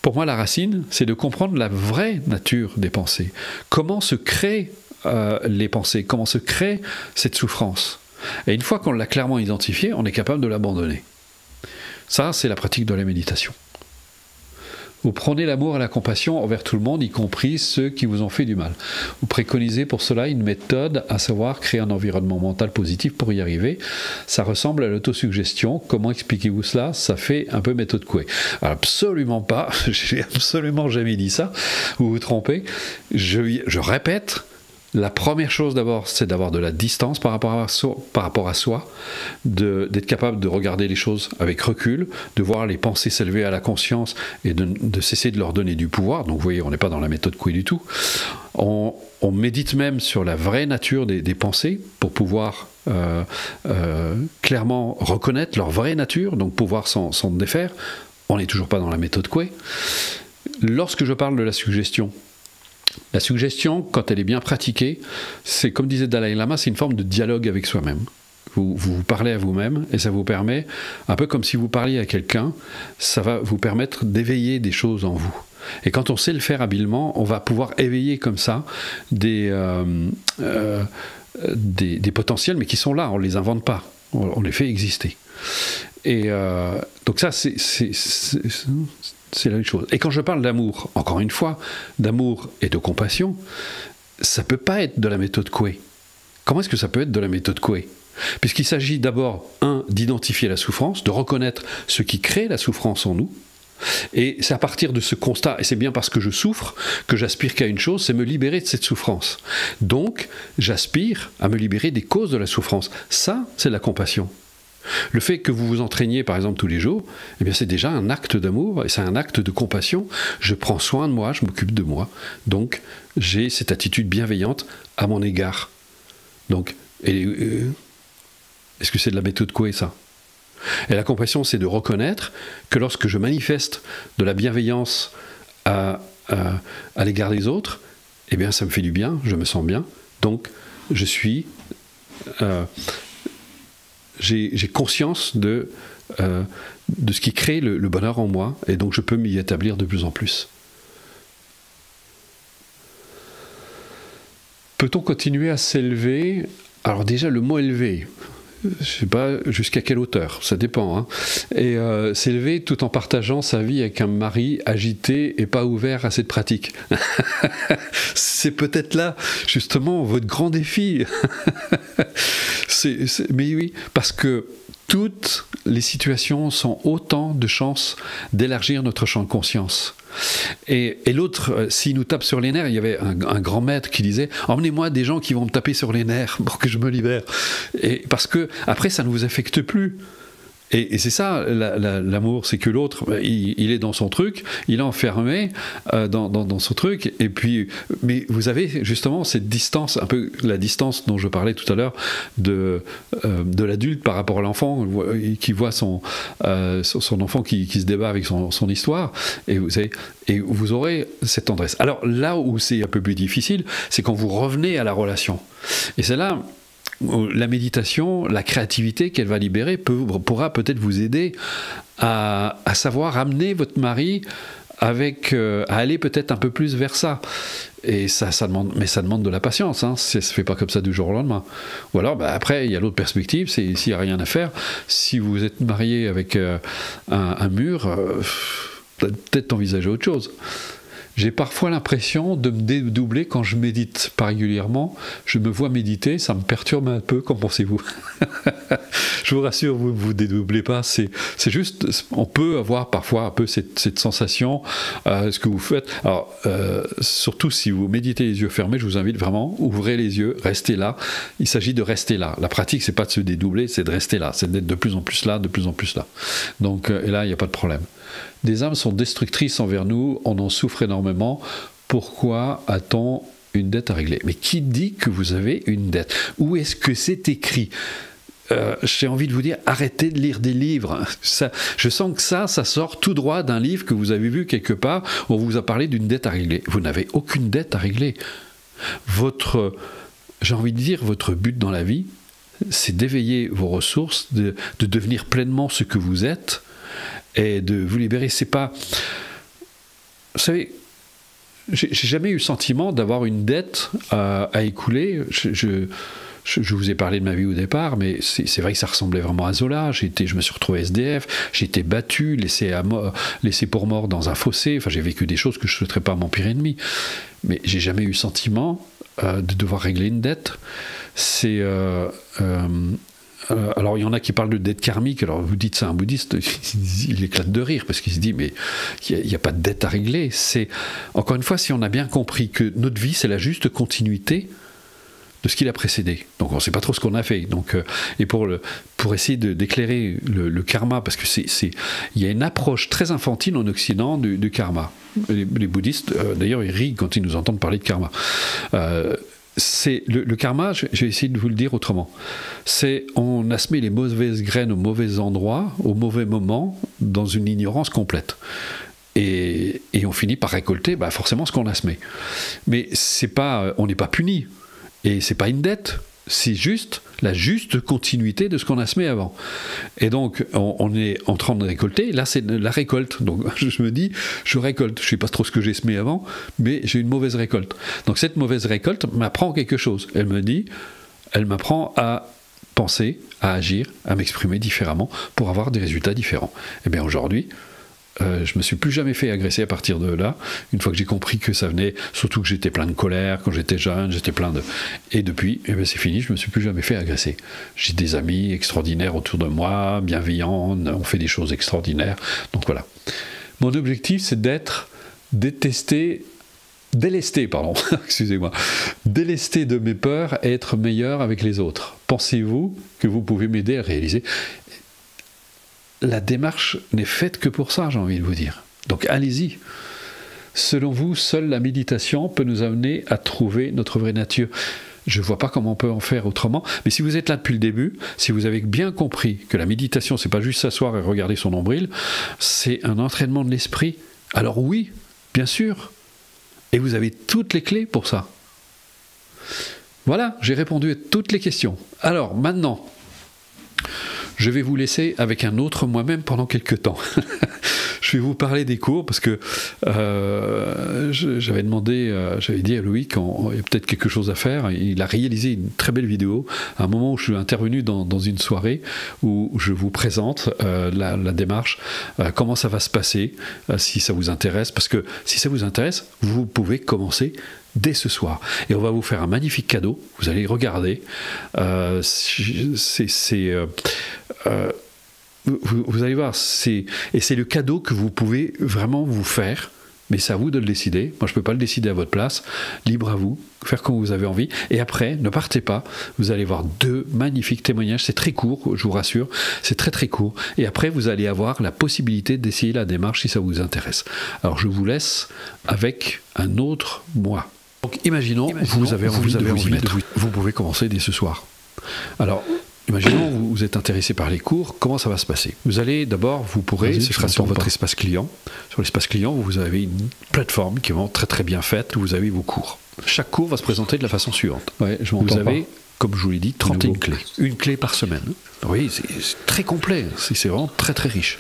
Pour moi, la racine, c'est de comprendre la vraie nature des pensées. Comment se créent les pensées, comment se crée cette souffrance. Et une fois qu'on l'a clairement identifiée, on est capable de l'abandonner. Ça, c'est la pratique de la méditation. Vous prônez l'amour et la compassion envers tout le monde, y compris ceux qui vous ont fait du mal. Vous préconisez pour cela une méthode, à savoir créer un environnement mental positif pour y arriver. Ça ressemble à l'autosuggestion. Comment expliquez-vous cela? Ça fait un peu méthode Coué. Absolument pas. J'ai absolument jamais dit ça. Vous vous trompez. Je répète. La première chose d'abord, c'est d'avoir de la distance par rapport à soi, d'être capable de regarder les choses avec recul, de voir les pensées s'élever à la conscience et de cesser de leur donner du pouvoir. Donc vous voyez, on n'est pas dans la méthode Coué du tout. On médite même sur la vraie nature des pensées pour pouvoir clairement reconnaître leur vraie nature, donc pouvoir s'en défaire. On n'est toujours pas dans la méthode Coué. Lorsque je parle de la suggestion, quand elle est bien pratiquée, c'est comme disait Dalai Lama, c'est une forme de dialogue avec soi-même. vous parlez à vous-même et ça vous permet, un peu comme si vous parliez à quelqu'un, ça va vous permettre d'éveiller des choses en vous. Et quand on sait le faire habilement, on va pouvoir éveiller comme ça des potentiels, mais qui sont là, on ne les invente pas, on les fait exister. Et donc ça, c'est la même chose. Et quand je parle d'amour, encore une fois, d'amour et de compassion, ça ne peut pas être de la méthode Coué. Comment est-ce que ça peut être de la méthode Coué ? Puisqu'il s'agit d'abord, d'identifier la souffrance, de reconnaître ce qui crée la souffrance en nous. Et c'est à partir de ce constat, et c'est bien parce que je souffre, que j'aspire qu'à une chose, c'est me libérer de cette souffrance. Donc, j'aspire à me libérer des causes de la souffrance. Ça, c'est la compassion. Le fait que vous vous entraîniez, par exemple, tous les jours, eh bien, c'est déjà un acte d'amour, et c'est un acte de compassion. Je prends soin de moi, je m'occupe de moi. Donc, j'ai cette attitude bienveillante à mon égard. Donc, est-ce que c'est de la méthode Coué, ça ? Et la compassion, c'est de reconnaître que lorsque je manifeste de la bienveillance à l'égard des autres, eh bien, ça me fait du bien, je me sens bien. Donc, j'ai conscience de ce qui crée le bonheur en moi, et donc je peux m'y établir de plus en plus. Peut-on continuer à s'élever ? Alors déjà, le mot « élever », je ne sais pas jusqu'à quelle hauteur, ça dépend. Hein. Et s'élever tout en partageant sa vie avec un mari agité et pas ouvert à cette pratique. C'est peut-être là, justement, votre grand défi. Mais oui, parce que toutes les situations sont autant de chances d'élargir notre champ de conscience. Et l'autre, s'il nous tape sur les nerfs, il y avait un grand maître qui disait « Emmenez-moi des gens qui vont me taper sur les nerfs pour que je me libère. » Et parce que après, ça ne vous affecte plus. Et c'est ça, l'amour, c'est que l'autre, il est dans son truc, il est enfermé dans son truc, et puis, mais vous avez justement cette distance, un peu la distance dont je parlais tout à l'heure, de l'adulte par rapport à l'enfant, qui voit son enfant qui se débat avec son histoire, et vous aurez cette tendresse. Alors là où c'est un peu plus difficile, c'est quand vous revenez à la relation. Et c'est là... La méditation, la créativité qu'elle va libérer pourra peut-être vous aider à savoir amener votre mari à aller peut-être un peu plus vers ça. Et ça demande de la patience, hein. Ça ne se fait pas comme ça du jour au lendemain. Ou alors, après, il y a l'autre perspective, c'est s'il n'y a rien à faire, si vous êtes marié avec un mur, peut-être envisager autre chose. J'ai parfois l'impression de me dédoubler quand je médite. Pas régulièrement, je me vois méditer, ça me perturbe un peu, qu'en pensez-vous ? Je vous rassure, vous ne vous dédoublez pas, c'est juste, on peut avoir parfois un peu cette sensation, ce que vous faites. Alors, surtout si vous méditez les yeux fermés, je vous invite vraiment, ouvrez les yeux, restez là. Il s'agit de rester là. La pratique, c'est pas de se dédoubler, c'est de rester là, c'est d'être de plus en plus là, de plus en plus là. Donc, et là, il n'y a pas de problème. Des âmes sont destructrices envers nous, on en souffre énormément. Pourquoi a-t-on une dette à régler ? Mais qui dit que vous avez une dette ? Où est-ce que c'est écrit ? J'ai envie de vous dire, arrêtez de lire des livres. Je sens que ça sort tout droit d'un livre que vous avez vu quelque part, où on vous a parlé d'une dette à régler. Vous n'avez aucune dette à régler. J'ai envie de dire, votre but dans la vie, c'est d'éveiller vos ressources, de devenir pleinement ce que vous êtes, et de vous libérer. C'est pas... Vous savez, j'ai jamais eu le sentiment d'avoir une dette à écouler. Je vous ai parlé de ma vie au départ, mais c'est vrai que ça ressemblait vraiment à Zola. Je me suis retrouvé SDF, j'ai été battu, laissé pour mort dans un fossé. Enfin, j'ai vécu des choses que je ne souhaiterais pas à mon pire ennemi. Mais j'ai jamais eu le sentiment de devoir régler une dette. Alors il y en a qui parlent de dette karmique. Alors vous dites ça à un bouddhiste, il éclate de rire parce qu'il se dit mais il n'y a pas de dette à régler. Encore une fois, si on a bien compris que notre vie c'est la juste continuité de ce qui l'a précédé. Donc on ne sait pas trop ce qu'on a fait. Donc, et pour essayer d'éclairer le karma, parce que il y a une approche très infantile en Occident du karma. Les bouddhistes, d'ailleurs, ils rient quand ils nous entendent parler de karma. Le karma, je vais essayer de vous le dire autrement. On a semé les mauvaises graines au mauvais endroit, au mauvais moment, dans une ignorance complète. Et on finit par récolter forcément ce qu'on a semé. Mais on n'est pas puni. Et c'est pas une dette. C'est juste la juste continuité de ce qu'on a semé avant. Et donc, on est en train de récolter, là c'est la récolte. Donc je me dis, je récolte, je ne sais pas trop ce que j'ai semé avant, mais j'ai une mauvaise récolte. Donc cette mauvaise récolte m'apprend quelque chose. Elle m'apprend à penser, à agir, à m'exprimer différemment pour avoir des résultats différents. Et bien aujourd'hui, je me suis plus jamais fait agresser à partir de là, une fois que j'ai compris que ça venait, surtout que j'étais plein de colère, quand j'étais jeune, j'étais plein de... Et depuis, eh bien c'est fini, je me suis plus jamais fait agresser. J'ai des amis extraordinaires autour de moi, bienveillants, on fait des choses extraordinaires, donc voilà. Mon objectif, c'est d'être délesté, excusez-moi, délesté de mes peurs et être meilleur avec les autres. Pensez-vous que vous pouvez m'aider à réaliser? La démarche n'est faite que pour ça, j'ai envie de vous dire. Donc allez-y. Selon vous, seule la méditation peut nous amener à trouver notre vraie nature. Je ne vois pas comment on peut en faire autrement, mais si vous êtes là depuis le début, si vous avez bien compris que la méditation, c'est pas juste s'asseoir et regarder son nombril, c'est un entraînement de l'esprit, alors oui, bien sûr, et vous avez toutes les clés pour ça. Voilà, j'ai répondu à toutes les questions. Alors maintenant, je vais vous laisser avec un autre moi-même pendant quelques temps. Je vais vous parler des cours parce que j'avais dit à Louis qu'il y a peut-être quelque chose à faire. Il a réalisé une très belle vidéo à un moment où je suis intervenu dans une soirée où je vous présente la démarche, comment ça va se passer, si ça vous intéresse. Parce que si ça vous intéresse, vous pouvez commencer dès ce soir. Et on va vous faire un magnifique cadeau. Vous allez regarder. Vous allez voir, c'est le cadeau que vous pouvez vraiment vous faire, mais c'est à vous de le décider. Moi, je ne peux pas le décider à votre place. Libre à vous, faire comme vous avez envie. Et après, ne partez pas. Vous allez voir 2 magnifiques témoignages. C'est très court, je vous rassure. C'est très très court. Et après, vous allez avoir la possibilité d'essayer la démarche si ça vous intéresse. Alors, je vous laisse avec un autre moi. Donc, imaginons vous avez envie de vous y mettre. Vous pouvez commencer dès ce soir. Alors, imaginons vous êtes intéressé par les cours, comment ça va se passer? Vous allez d'abord, vous pourrez, ce sera sur votre espace client. Sur l'espace client, vous avez une plateforme qui est vraiment très très bien faite, où vous avez vos cours. Chaque cours va se présenter de la façon suivante. Ouais, vous avez, comme je vous l'ai dit, 31 clés. Une clé par semaine. Oui, c'est très complet, c'est vraiment très très riche.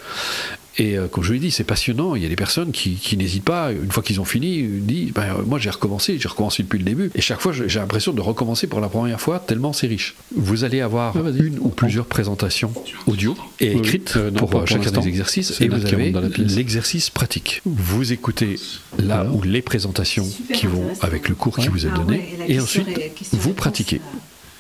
Et comme je vous l'ai dit, c'est passionnant. Il y a des personnes qui n'hésitent pas, une fois qu'ils ont fini, ils disent moi j'ai recommencé depuis le début. Et chaque fois, j'ai l'impression de recommencer pour la première fois, tellement c'est riche. Vous allez avoir une ou plusieurs présentations audio et écrites pour chacun des exercices. Et vous avez l'exercice pratique. Vous écoutez là où les présentations qui vont avec le cours qui vous est donné. Et ensuite, vous pratiquez.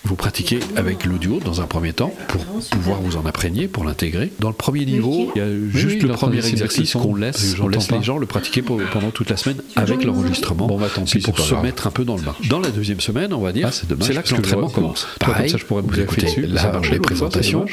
Vous pratiquez avec l'audio dans un premier temps pour pouvoir vous en imprégner, pour l'intégrer. Dans le premier niveau, il y a juste le premier exercice qu'on laisse les gens le pratiquer pendant toute la semaine avec l'enregistrement. Bon, c'est pour se mettre un peu dans le bain. Dans la deuxième semaine, on va dire, c'est là que l'entraînement commence. Pareil, ça, je pourrais vous écouter dessus, là, les présentations,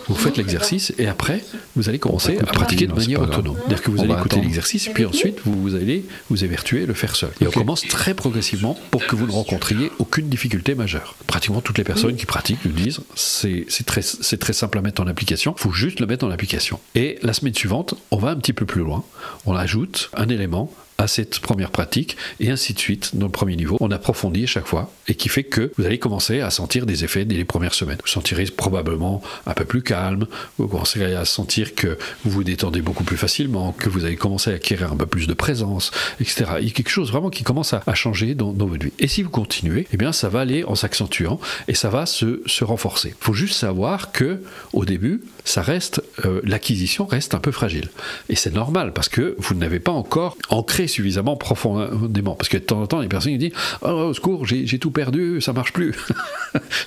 vous faites l'exercice et après, vous allez commencer à pratiquer de manière autonome. C'est-à-dire que vous allez écouter l'exercice, puis ensuite, vous allez vous évertuer, le faire seul. Et on commence très progressivement pour que vous ne rencontriez aucune difficulté majeure. Pratiquement toutes les personnes qui pratiquent nous disent c'est très simple à mettre en application, il faut juste le mettre en application. Et la semaine suivante, on va un petit peu plus loin, on ajoute un élément à cette première pratique, et ainsi de suite. Dans le premier niveau, on approfondit à chaque fois, et qui fait que vous allez commencer à sentir des effets dès les premières semaines. Vous sentirez probablement un peu plus calme, vous commencerez à sentir que vous vous détendez beaucoup plus facilement, que vous allez commencer à acquérir un peu plus de présence, etc. Il y a quelque chose vraiment qui commence à changer dans votre vie. Et si vous continuez, eh bien ça va aller en s'accentuant, et ça va se renforcer. Il faut juste savoir que au début, ça reste, l'acquisition reste un peu fragile. Et c'est normal, parce que vous n'avez pas encore ancré suffisamment profondément. Parce que de temps en temps, les personnes disent « Oh, au secours, j'ai tout perdu, ça marche plus. »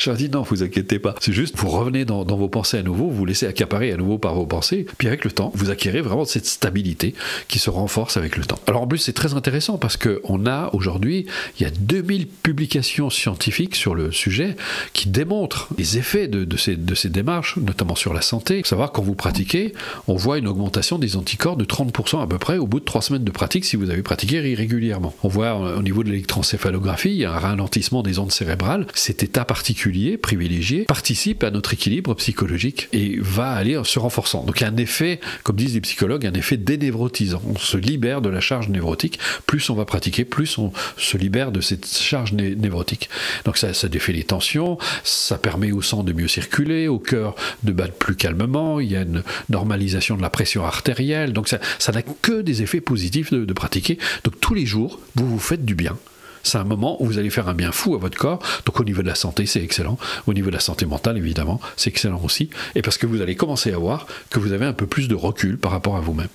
Je leur dis « Non, vous inquiétez pas. C'est juste, vous revenez dans vos pensées à nouveau, vous vous laissez accaparer à nouveau par vos pensées, puis avec le temps, vous acquérez vraiment cette stabilité qui se renforce avec le temps. » Alors en plus, c'est très intéressant parce qu'on a aujourd'hui, il y a 2000 publications scientifiques sur le sujet qui démontrent les effets de ces démarches, notamment sur la santé. Il faut savoir, quand vous pratiquez, on voit une augmentation des anticorps de 30% à peu près au bout de 3 semaines de pratique si vous avez pratiqué régulièrement. On voit au niveau de l'électroencéphalographie, il y a un ralentissement des ondes cérébrales. Cet état particulier, privilégié, participe à notre équilibre psychologique et va aller se renforçant. Donc il y a un effet, comme disent les psychologues, un effet dénévrotisant. On se libère de la charge névrotique. Plus on va pratiquer, plus on se libère de cette charge névrotique. Donc ça défait les tensions, ça permet au sang de mieux circuler, au cœur de battre plus calmement, il y a une normalisation de la pression artérielle. Donc ça n'a que des effets positifs de pratiquer. Donc tous les jours, vous vous faites du bien. C'est un moment où vous allez faire un bien fou à votre corps. Donc au niveau de la santé, c'est excellent. Au niveau de la santé mentale, évidemment, c'est excellent aussi. Et parce que vous allez commencer à voir que vous avez un peu plus de recul par rapport à vous-même.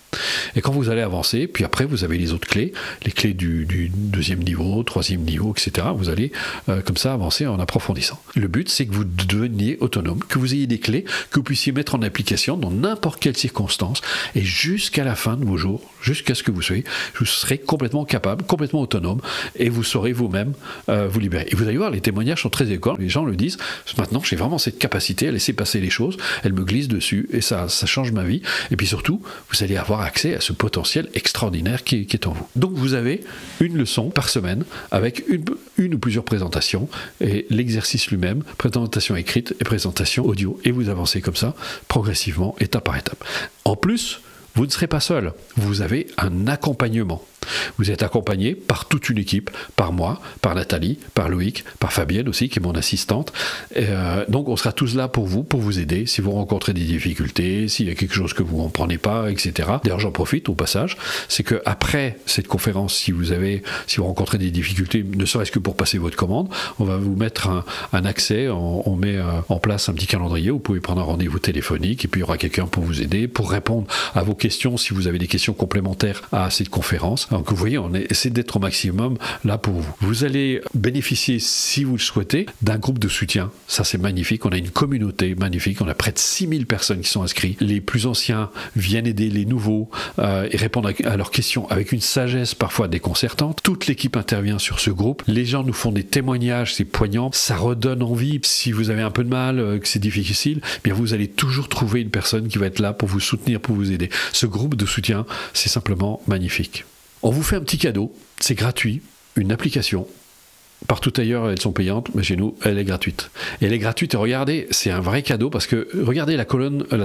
Et quand vous allez avancer, puis après vous avez les autres clés, les clés du deuxième niveau, troisième niveau, etc. Vous allez comme ça avancer en approfondissant. Le but, c'est que vous deveniez autonome, que vous ayez des clés, que vous puissiez mettre en application dans n'importe quelle circonstance. Et jusqu'à la fin de vos jours, jusqu'à ce que vous serez complètement capable, complètement autonome, et vous saurez vous-même vous libérer. Et vous allez voir, les témoignages sont très éloquents. Les gens le disent, maintenant j'ai vraiment cette capacité à laisser passer les choses, elles me glissent dessus et ça change ma vie. Et puis surtout, vous allez avoir accès à ce potentiel extraordinaire qui est en vous. Donc vous avez une leçon par semaine avec une ou plusieurs présentations et l'exercice lui-même, présentation écrite et présentation audio. Et vous avancez comme ça, progressivement, étape par étape. En plus, vous ne serez pas seul, vous avez un accompagnement. Vous êtes accompagné par toute une équipe, par moi, par Nathalie, par Loïc, par Fabienne aussi, qui est mon assistante. Donc on sera tous là pour vous aider, si vous rencontrez des difficultés, s'il y a quelque chose que vous ne comprenez pas, etc. D'ailleurs, j'en profite au passage, c'est qu'après cette conférence, si vous rencontrez des difficultés, ne serait-ce que pour passer votre commande, on va vous mettre un accès, on met en place un petit calendrier, vous pouvez prendre un rendez-vous téléphonique, et puis il y aura quelqu'un pour vous aider, pour répondre à vos questions, si vous avez des questions complémentaires à cette conférence. Donc vous voyez, on essaie d'être au maximum là pour vous. Vous allez bénéficier, si vous le souhaitez, d'un groupe de soutien. Ça, c'est magnifique. On a une communauté magnifique. On a près de 6000 personnes qui sont inscrites. Les plus anciens viennent aider les nouveaux et répondre à leurs questions avec une sagesse parfois déconcertante. Toute l'équipe intervient sur ce groupe. Les gens nous font des témoignages, c'est poignant. Ça redonne envie. Si vous avez un peu de mal, que c'est difficile, bien vous allez toujours trouver une personne qui va être là pour vous soutenir, pour vous aider. Ce groupe de soutien, c'est simplement magnifique. On vous fait un petit cadeau, c'est gratuit, une application. Partout ailleurs, elles sont payantes, mais chez nous, elle est gratuite. Et elle est gratuite, et regardez, c'est un vrai cadeau, parce que regardez la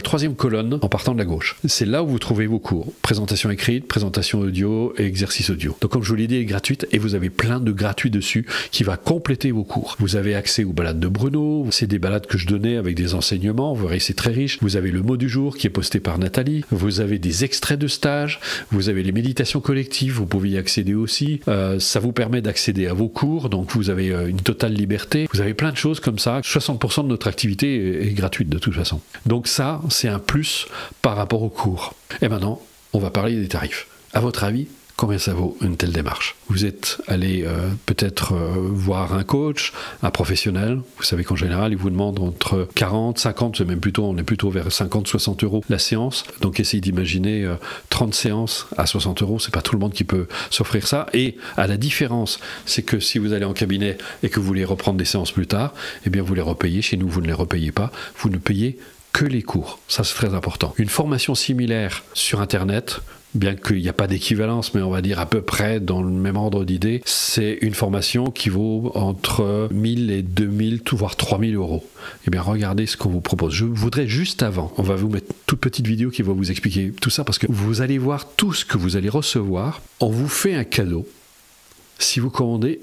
troisième colonne en partant de la gauche. C'est là où vous trouvez vos cours. Présentation écrite, présentation audio et exercice audio. Donc comme je vous l'ai dit, elle est gratuite, et vous avez plein de gratuits dessus qui va compléter vos cours. Vous avez accès aux balades de Bruno, c'est des balades que je donnais avec des enseignements, vous verrez, c'est très riche. Vous avez le mot du jour qui est posté par Nathalie, vous avez des extraits de stage, vous avez les méditations collectives, vous pouvez y accéder aussi. Ça vous permet d'accéder à vos cours, donc vous avez une totale liberté, vous avez plein de choses comme ça. 60% de notre activité est gratuite de toute façon. Donc ça, c'est un plus par rapport aux cours. Et maintenant, on va parler des tarifs. À votre avis, combien ça vaut une telle démarche? Vous êtes allé peut-être voir un coach, un professionnel. Vous savez qu'en général, il vous demande entre 40, 50, on est plutôt vers 50, 60 euros la séance. Donc essayez d'imaginer 30 séances à 60 euros. C'est pas tout le monde qui peut s'offrir ça. Et à la différence, c'est que si vous allez en cabinet et que vous voulez reprendre des séances plus tard, eh bien vous les repayez. Chez nous, vous ne les repayez pas. Vous ne payez que les cours. Ça, c'est très important. Une formation similaire sur Internet, bien qu'il n'y a pas d'équivalence, mais on va dire à peu près dans le même ordre d'idée, c'est une formation qui vaut entre 1000 et 2000, voire 3000 euros. Eh bien, regardez ce qu'on vous propose. Je voudrais juste avant, on va vous mettre une toute petite vidéo qui va vous expliquer tout ça, parce que vous allez voir tout ce que vous allez recevoir. On vous fait un cadeau si vous commandez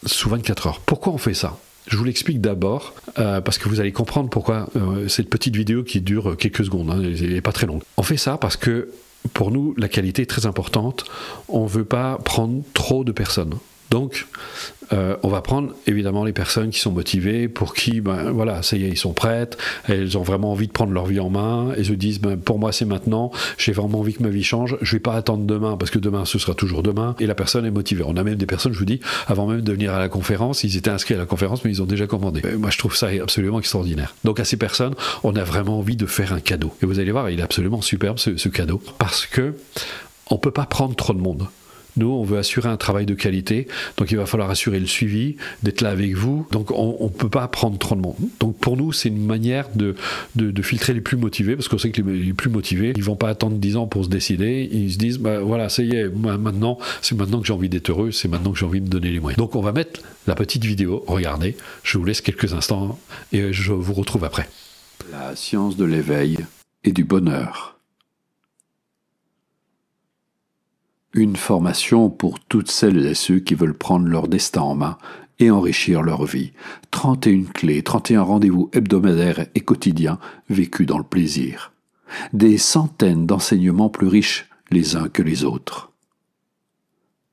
sous 24 heures. Pourquoi on fait ça ? Je vous l'explique d'abord, parce que vous allez comprendre pourquoi cette petite vidéo qui dure quelques secondes, elle n'est pas très longue. On fait ça parce que, pour nous, la qualité est très importante. On ne veut pas prendre trop de personnes. Donc, on va prendre évidemment les personnes qui sont motivées, pour qui, voilà, ça y est, ils sont prêtes, elles ont vraiment envie de prendre leur vie en main, elles se disent, pour moi c'est maintenant, j'ai vraiment envie que ma vie change, je ne vais pas attendre demain, parce que demain ce sera toujours demain, et la personne est motivée. On a même des personnes, je vous dis, avant même de venir à la conférence, ils étaient inscrits à la conférence, mais ils ont déjà commandé. Moi je trouve ça absolument extraordinaire. Donc à ces personnes, on a vraiment envie de faire un cadeau. Et vous allez voir, il est absolument superbe ce cadeau, parce que on ne peut pas prendre trop de monde. Nous, on veut assurer un travail de qualité, donc il va falloir assurer le suivi, d'être là avec vous. Donc on ne peut pas prendre trop de monde. Donc pour nous, c'est une manière de filtrer les plus motivés, parce qu'on sait que les plus motivés, ils ne vont pas attendre 10 ans pour se décider. Ils se disent, bah, voilà, ça y est, moi, maintenant, c'est maintenant que j'ai envie d'être heureux, c'est maintenant que j'ai envie de me donner les moyens. Donc on va mettre la petite vidéo, regardez, je vous laisse quelques instants et je vous retrouve après. La science de l'éveil et du bonheur. Une formation pour toutes celles et ceux qui veulent prendre leur destin en main et enrichir leur vie. 31 clés, 31 rendez-vous hebdomadaires et quotidiens vécus dans le plaisir. Des centaines d'enseignements plus riches les uns que les autres.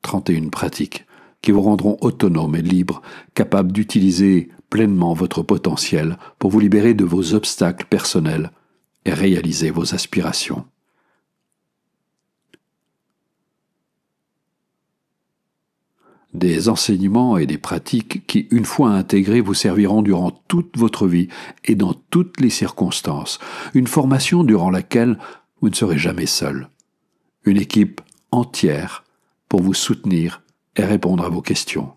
31 pratiques qui vous rendront autonome et libre, capables d'utiliser pleinement votre potentiel pour vous libérer de vos obstacles personnels et réaliser vos aspirations. Des enseignements et des pratiques qui, une fois intégrés, vous serviront durant toute votre vie et dans toutes les circonstances. Une formation durant laquelle vous ne serez jamais seul. Une équipe entière pour vous soutenir et répondre à vos questions.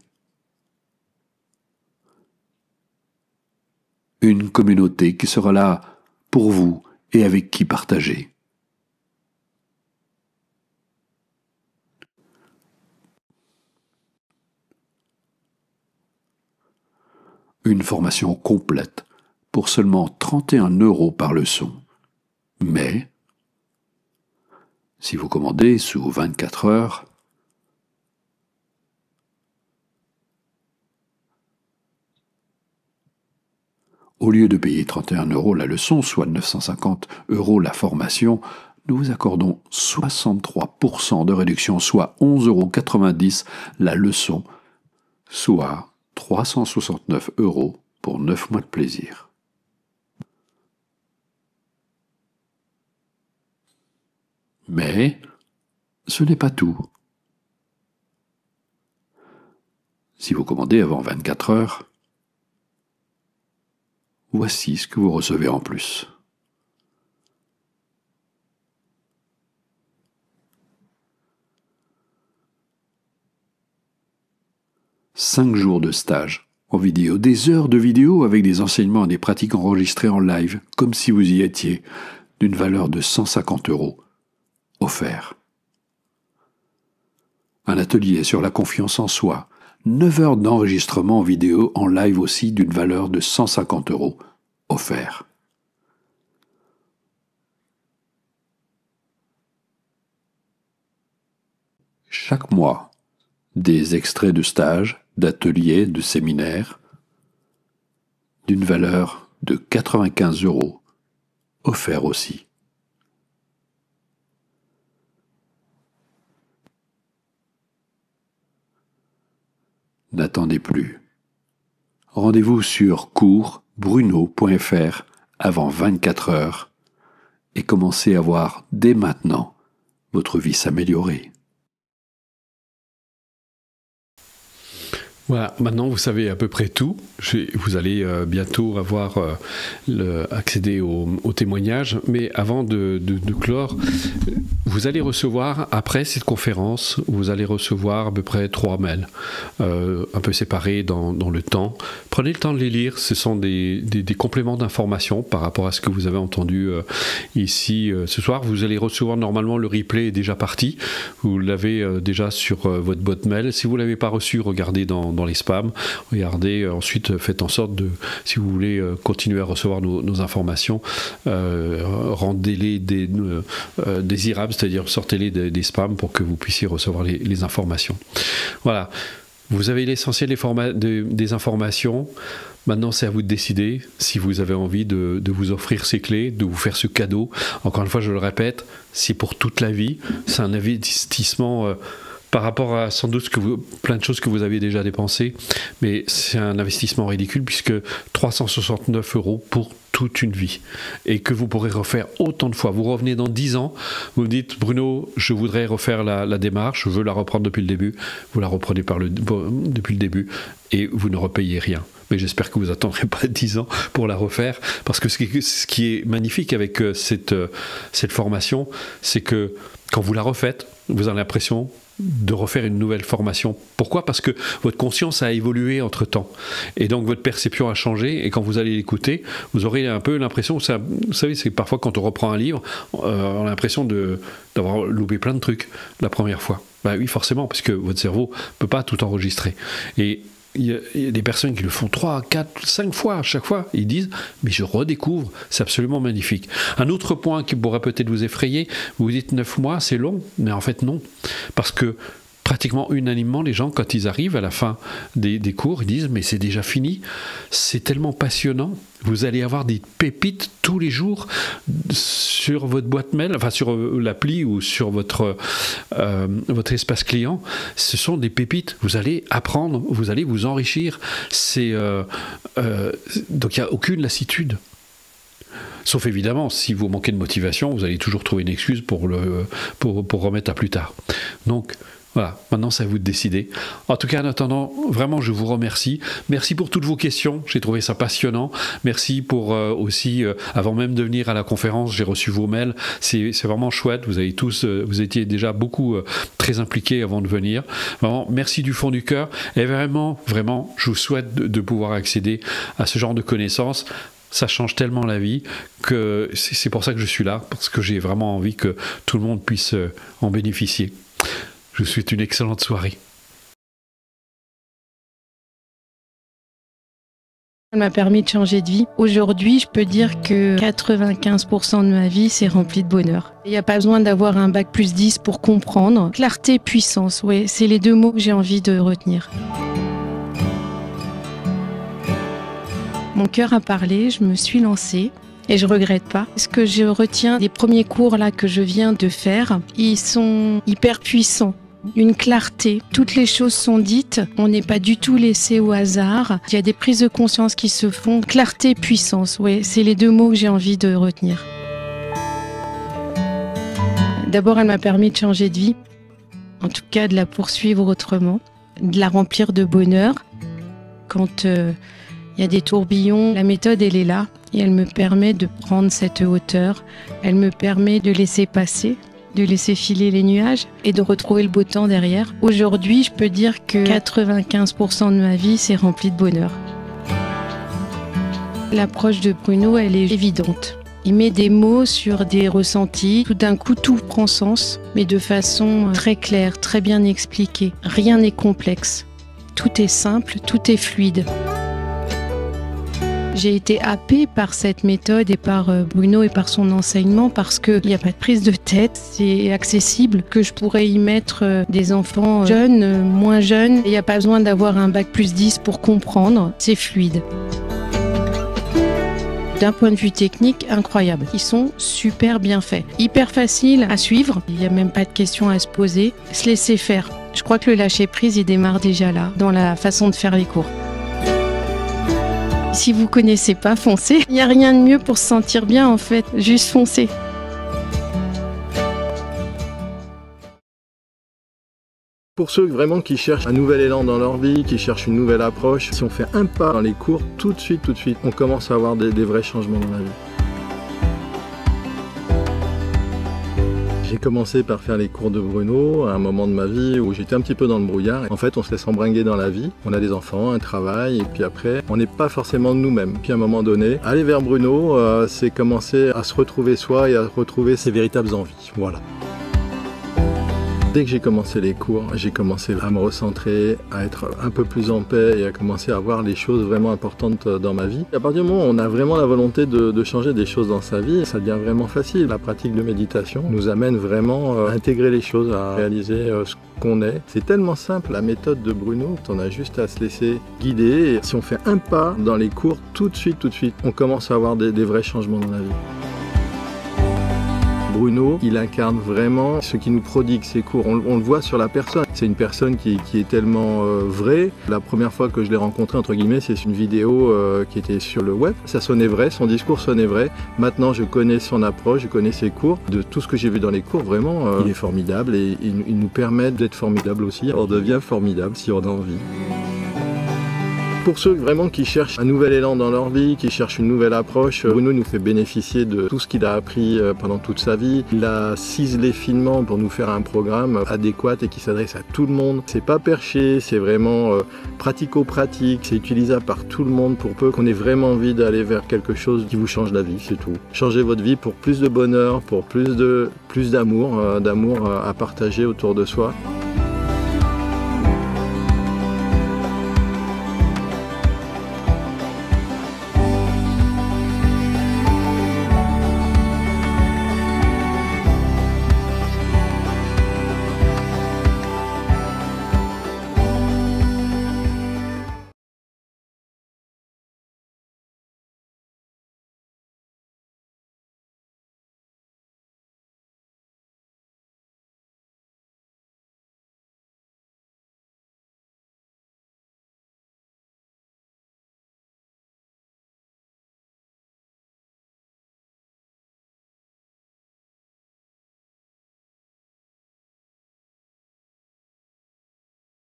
Une communauté qui sera là pour vous et avec qui partager. Une formation complète pour seulement 31 € par leçon. Mais, si vous commandez sous 24 heures, au lieu de payer 31 € la leçon, soit 950 € la formation, nous vous accordons 63% de réduction, soit 11,90 € la leçon, soit 369 € pour 9 mois de plaisir. Mais ce n'est pas tout. Si vous commandez avant 24 heures, voici ce que vous recevez en plus. Cinq jours de stage en vidéo, des heures de vidéo avec des enseignements et des pratiques enregistrées en live, comme si vous y étiez, d'une valeur de 150 € offert. Un atelier sur la confiance en soi, 9 heures d'enregistrement vidéo en live aussi d'une valeur de 150 € offert. Chaque mois, des extraits de stages, d'ateliers, de séminaires, d'une valeur de 95 € offerts aussi. N'attendez plus. Rendez-vous sur coursbruno.fr avant 24 heures et commencez à voir dès maintenant votre vie s'améliorer. Voilà, maintenant vous savez à peu près tout. Vous allez bientôt avoir accéder au témoignage, mais avant de clore, vous allez recevoir, après cette conférence, vous allez recevoir à peu près 3 mails, un peu séparés dans le temps. Prenez le temps de les lire, ce sont des compléments d'informations par rapport à ce que vous avez entendu ici ce soir. Vous allez recevoir normalement le replay est déjà parti, vous l'avez déjà sur votre boîte mail. Si vous ne l'avez pas reçu, regardez dans les spams, regardez, ensuite faites en sorte de, si vous voulez continuer à recevoir nos informations, rendez-les désirables, c'est-à-dire sortez-les des spams pour que vous puissiez recevoir les informations. Voilà, vous avez l'essentiel des informations. Maintenant, c'est à vous de décider si vous avez envie de vous offrir ces clés, de vous faire ce cadeau. Encore une fois, je le répète, c'est pour toute la vie, c'est un investissement par rapport à sans doute plein de choses que vous avez déjà dépensées, mais c'est un investissement ridicule puisque 369 € pour toute une vie et que vous pourrez refaire autant de fois. Vous revenez dans 10 ans, vous me dites Bruno, je voudrais refaire la démarche, je veux la reprendre depuis le début, vous la reprenez depuis le début et vous ne repayez rien. Mais j'espère que vous n'attendrez pas 10 ans pour la refaire, parce que ce qui est magnifique avec cette formation, c'est que Quand vous la refaites, vous avez l'impression de refaire une nouvelle formation. Pourquoi? Parce que votre conscience a évolué entre-temps. Et donc votre perception a changé, et quand vous allez l'écouter, vous aurez un peu l'impression, vous savez, c'est parfois quand on reprend un livre, on a l'impression d'avoir loupé plein de trucs la première fois. Bah oui, forcément, parce que votre cerveau ne peut pas tout enregistrer. Et il y a des personnes qui le font 3, 4, 5 fois à chaque fois. Ils disent, mais je redécouvre, c'est absolument magnifique. Un autre point qui pourrait peut-être vous effrayer, vous vous dites 9 mois, c'est long, mais en fait non. Parce que pratiquement unanimement, les gens, quand ils arrivent à la fin des cours, ils disent, mais c'est déjà fini, c'est tellement passionnant, vous allez avoir des pépites tous les jours sur votre boîte mail, enfin sur l'appli ou sur votre espace client, ce sont des pépites, vous allez apprendre, vous allez vous enrichir, donc il n'y a aucune lassitude. Sauf évidemment, si vous manquez de motivation, vous allez toujours trouver une excuse pour remettre à plus tard. Donc, voilà, maintenant c'est à vous de décider. En tout cas, en attendant, vraiment je vous remercie. Merci pour toutes vos questions, j'ai trouvé ça passionnant. Merci pour aussi, avant même de venir à la conférence, j'ai reçu vos mails. C'est vraiment chouette, vous avez tous, vous étiez déjà beaucoup très impliqués avant de venir. Vraiment, merci du fond du cœur. Et vraiment, vraiment, je vous souhaite de pouvoir accéder à ce genre de connaissances. Ça change tellement la vie que c'est pour ça que je suis là, parce que j'ai vraiment envie que tout le monde puisse en bénéficier. Je vous souhaite une excellente soirée. Ça m'a permis de changer de vie. Aujourd'hui, je peux dire que 95% de ma vie, c'est rempli de bonheur. Il n'y a pas besoin d'avoir un bac plus 10 pour comprendre. Clarté, puissance, ouais, c'est les deux mots que j'ai envie de retenir. Mon cœur a parlé, je me suis lancée. Et je regrette pas. Ce que je retiens des premiers cours là que je viens de faire, ils sont hyper puissants. Une clarté, toutes les choses sont dites, on n'est pas du tout laissé au hasard. Il y a des prises de conscience qui se font. Clarté, puissance, ouais, c'est les deux mots que j'ai envie de retenir. D'abord, elle m'a permis de changer de vie, en tout cas de la poursuivre autrement, de la remplir de bonheur. Quand il y a des tourbillons, la méthode elle est là. Et elle me permet de prendre cette hauteur, elle me permet de laisser passer, de laisser filer les nuages et de retrouver le beau temps derrière. Aujourd'hui, je peux dire que 95% de ma vie, c'est rempli de bonheur. L'approche de Bruno, elle est évidente. Il met des mots sur des ressentis, tout d'un coup tout prend sens, mais de façon très claire, très bien expliquée. Rien n'est complexe, tout est simple, tout est fluide. J'ai été happée par cette méthode et par Bruno et par son enseignement parce qu'il n'y a pas de prise de tête, c'est accessible, que je pourrais y mettre des enfants jeunes, moins jeunes. Il n'y a pas besoin d'avoir un bac plus 10 pour comprendre, c'est fluide. D'un point de vue technique, incroyable. Ils sont super bien faits. Hyper faciles à suivre, il n'y a même pas de questions à se poser. Se laisser faire. Je crois que le lâcher-prise, il démarre déjà là, dans la façon de faire les cours. Si vous connaissez pas, foncez. Il n'y a rien de mieux pour se sentir bien en fait, juste foncez. Pour ceux vraiment qui cherchent un nouvel élan dans leur vie, qui cherchent une nouvelle approche, si on fait un pas dans les cours, tout de suite, on commence à avoir des vrais changements dans la vie. J'ai commencé par faire les cours de Bruno à un moment de ma vie où j'étais un petit peu dans le brouillard. En fait, on se laisse embringuer dans la vie. On a des enfants, un travail, et puis après, on n'est pas forcément de nous-mêmes. Puis à un moment donné, aller vers Bruno, c'est commencer à se retrouver soi et à retrouver ses véritables envies. Voilà. Dès que j'ai commencé les cours, j'ai commencé à me recentrer, à être un peu plus en paix et à commencer à voir les choses vraiment importantes dans ma vie. À partir du moment où on a vraiment la volonté de changer des choses dans sa vie, ça devient vraiment facile. La pratique de méditation nous amène vraiment à intégrer les choses, à réaliser ce qu'on est. C'est tellement simple, la méthode de Bruno, on a juste à se laisser guider. Et si on fait un pas dans les cours, tout de suite, on commence à avoir des vrais changements dans la vie. Bruno, il incarne vraiment ce qui nous prodigue ses cours. On le voit sur la personne. C'est une personne qui est tellement vraie. La première fois que je l'ai rencontré, entre guillemets, c'est une vidéo qui était sur le web. Ça sonnait vrai, son discours sonnait vrai. Maintenant, je connais son approche, je connais ses cours. De tout ce que j'ai vu dans les cours, vraiment, il est formidable et il nous permet d'être formidable aussi. On devient formidable si on a envie. Pour ceux vraiment qui cherchent un nouvel élan dans leur vie, qui cherchent une nouvelle approche, Bruno nous fait bénéficier de tout ce qu'il a appris pendant toute sa vie. Il a ciselé finement pour nous faire un programme adéquat et qui s'adresse à tout le monde. C'est pas perché, c'est vraiment pratico-pratique, c'est utilisable par tout le monde pour peu qu'on ait vraiment envie d'aller vers quelque chose qui vous change la vie, c'est tout. Changez votre vie pour plus de bonheur, pour plus d'amour, d'amour à partager autour de soi.